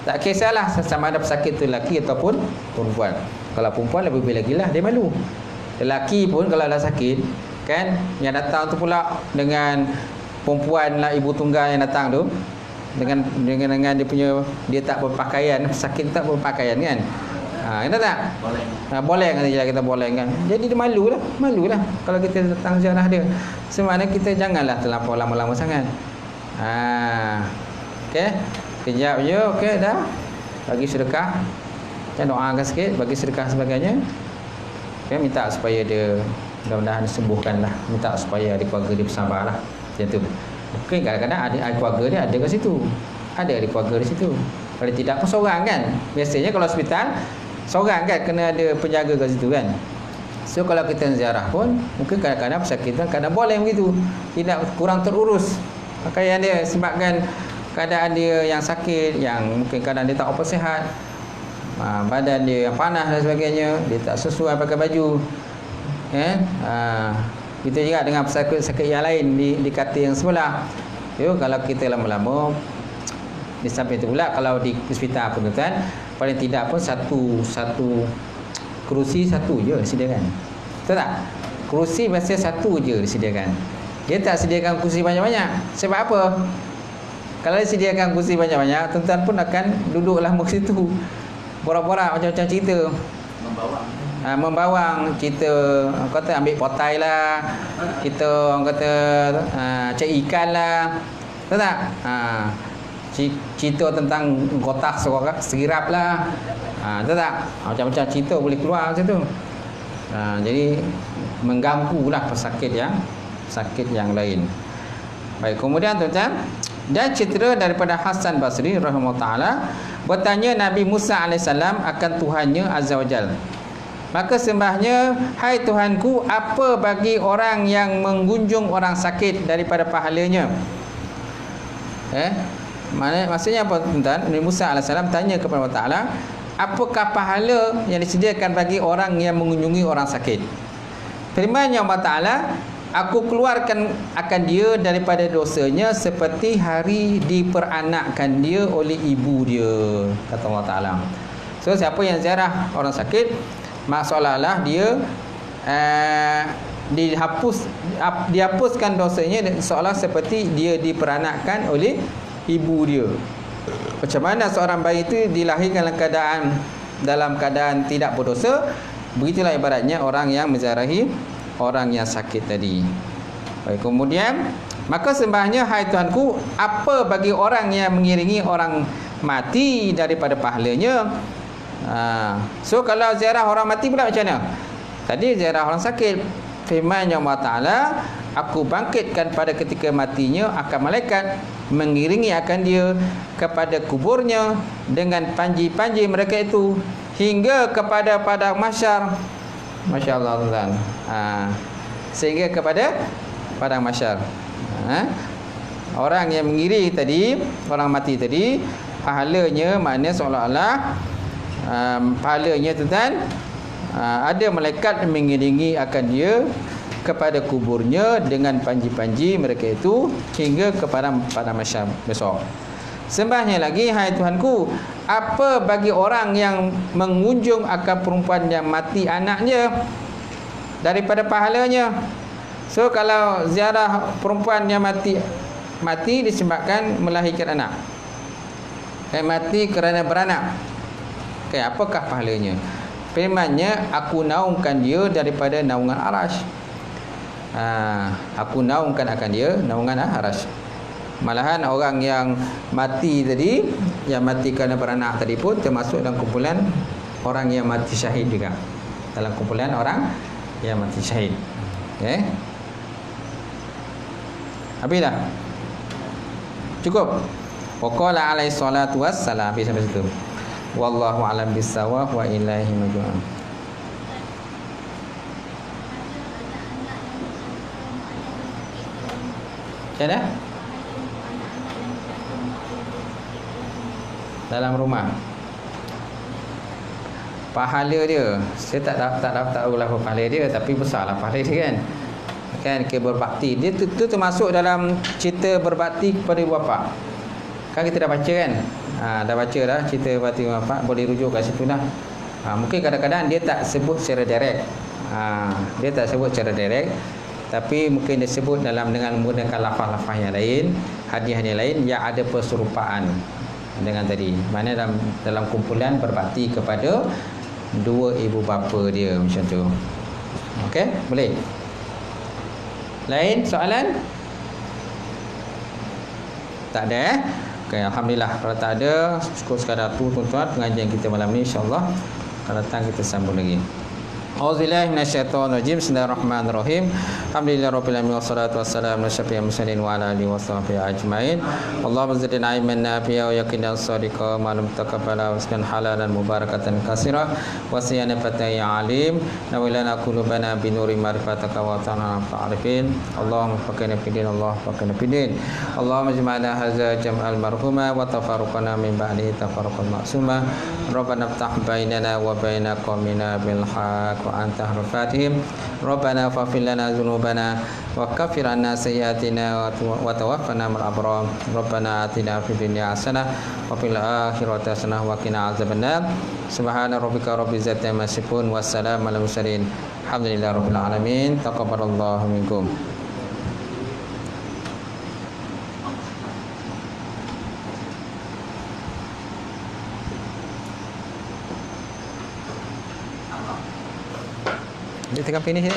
Tak kisahlah sama ada pesakit tu lelaki ataupun perempuan. Kalau perempuan lebih lagi lah dia malu. Lelaki pun kalau dah sakit kan, yang datang tu pula dengan perempuan lah, ibu tunggal yang datang tu, dengan dia punya, dia tak berpakaian, sakit tak berpakaian kan. Kena tak? Boleh kan, kita boleh kan. Jadi dia malu lah kalau kita datang ziarah dia. Sebenarnya kita janganlah terlampau lama-lama sangat. Okey. Kejap je, okey dah. Bagi sedekah. Jangan doakan sikit, bagi sedekah sebagainya. Okay, minta supaya dia mudah-mudahan disembuhkanlah. Minta supaya adik keluarga dia bersabarlah. Macam tu. Mungkin kadang-kadang adik keluarga dia ada kat situ. Ada adik keluarga di situ. Kalau tidak pun seorang kan. Biasanya kalau hospital seorang kan, kena ada penjaga kat situ kan. So kalau kita ziarah pun mungkin kadang-kadang pesakitan kadang boleh begitu. Tidak kurang terurus pakaian dia sebabkan keadaan dia yang sakit, yang mungkin kadang dia tak apa sihat. Badan dia yang panas dan sebagainya, dia tak sesuai pakai baju. Kita juga dengan pesakit-pesakit yang lain di kata yang sebelah. Kalau kita lama-lama di samping itu pula, kalau di hospital pun tuan, paling tidak pun satu kerusi satu je disediakan. Betul tak? Kerusi biasa satu je disediakan. Dia tak sediakan kerusi banyak-banyak. Sebab apa? Kalau dia sediakan kerusi banyak-banyak, tuan-tuan pun akan duduk lama ke situ, borak-borak macam-macam cerita. Membawang kita, orang kata ambil potai lah, kita orang kata cari ikan lah, tahu tak? Cerita tentang kotak serap lah, tahu tak? Macam-macam cerita boleh keluar macam tu. Jadi mengganggu lah pesakit yang lain. Baik, kemudian tuan-tuan, dan cerita daripada Hasan Basri rahimahullah ta'ala, bertanya Nabi Musa AS akan Tuhannya Azza wa Jal. Maka sembahnya, hai Tuhanku, apa bagi orang yang mengunjung orang sakit daripada pahalanya? Maksudnya apa tuan-tuan? Nabi Musa AS tanya kepada Allah Ta'ala, apakah pahala yang disediakan bagi orang yang mengunjungi orang sakit? Firman-Nya Allah Ta'ala, aku keluarkan akan dia daripada dosanya seperti hari diperanakkan dia oleh ibu dia, kata Allah Ta'ala. So siapa yang ziarah orang sakit, maksudlah dia dihapuskan dosanya seolah seperti dia diperanakkan oleh ibu dia. Macam mana seorang bayi itu dilahirkan dalam keadaan tidak berdosa, begitulah ibaratnya orang yang menziarahi orang yang sakit tadi. Baik, kemudian maka sembahnya, hai Tuhanku, apa bagi orang yang mengiringi orang mati daripada pahalanya? So kalau ziarah orang mati pula macam mana? Tadi ziarah orang sakit, firman-Nya Allah Ta'ala, aku bangkitkan pada ketika matinya akan malaikat mengiringi akan dia kepada kuburnya dengan panji-panji mereka itu hingga kepada padang mahsyar. Masya Allah tuan. Sehingga kepada padang mahsyar. Orang yang mengiringi tadi, orang mati tadi, pahalanya maknanya seolah-olah pahalanya tuan, ada malaikat mengiringi akan dia kepada kuburnya dengan panji-panji mereka itu hingga kepada padang mahsyar besok. Sembahnya lagi, hai Tuhanku, apa bagi orang yang mengunjung akan perempuan yang mati anaknya daripada pahalanya. So kalau ziarah perempuan yang mati disebabkan melahirkan anak, mati kerana beranak, apakah pahalanya? Firmannya, aku naungkan dia daripada naungan arasy. Aku naungkan akan dia naungan arasy. Malahan orang yang mati tadi, yang mati kerana beranak tadi pun termasuk dalam kumpulan orang yang mati syahid juga. Dalam kumpulan orang yang mati syahid. Okey. Habis dah? Cukup? Waqala alaihi salatu wassalam. Habis sampai situ. Wallahu a'lam bissawab wa ilaihi marji'un. Macam mana? Dalam rumah. Pahala dia, saya tak tahu lah pahala dia, tapi besarlah pahala dia kan berbakti. Dia tu termasuk dalam cerita berbakti kepada ibu bapa. Kan kita dah baca kan? Dah baca dah cerita berbakti ibu bapa, boleh rujuk kat situ dah. Mungkin kadang-kadang dia tak sebut secara direct. Dia tak sebut secara direct, tapi mungkin dia sebut dengan menggunakan lafaz-lafaz yang lain, hadiah-hadiah lain yang ada perserupaan dengan tadi. Mana dalam kumpulan berbakti kepada dua ibu bapa dia, macam tu. Okey, boleh. Lain soalan? Tak ada Okey, alhamdulillah. Kalau tak ada, cukup sekadar tu tuan-tuan pengajian kita malam ni, insya-Allah. Kalau datang kita sambung lagi. Auzubillahi minasyaitonirrajim. Bismillahirrahmanirrahim. Alhamdulillahirabbil alamin wassalatu wassalamu ala asyrafil mursalin wa ala alihi washabbihi ajmain. Allahumma zidna ilman nafi'a wa yaqinan shadiqa wa lam taqabbala waskan halalan mubarakatan katsira wa siyana fatay alim nawilana qulubana bi nuri ma'rifataka wa ta'ala fa'arifin. Allahumma faqina fidin, Allah faqina fidin. Allahumma jama'na hadza jam'al marhuma wa tafarruqana min ba'dihi tafarruqan ma'suma. Rabbana iftah bainana wa baina qaumina bil haqq wa anta harfatihim. Rabbana faghfir lana dzunubana wa kaffir 'anna sayyi'atina wa tawaffana ma'al abrar. Rabbana atina fid dunya hasanah wa fil akhirati hasanah wa qina azabannar. Subhana rabbika rabbil izzati amma yasifun wa salamun 'alal mursalin. Alhamdulillahi rabbil alamin. Taqabbalallahu minkum. Dia tengah finish ni.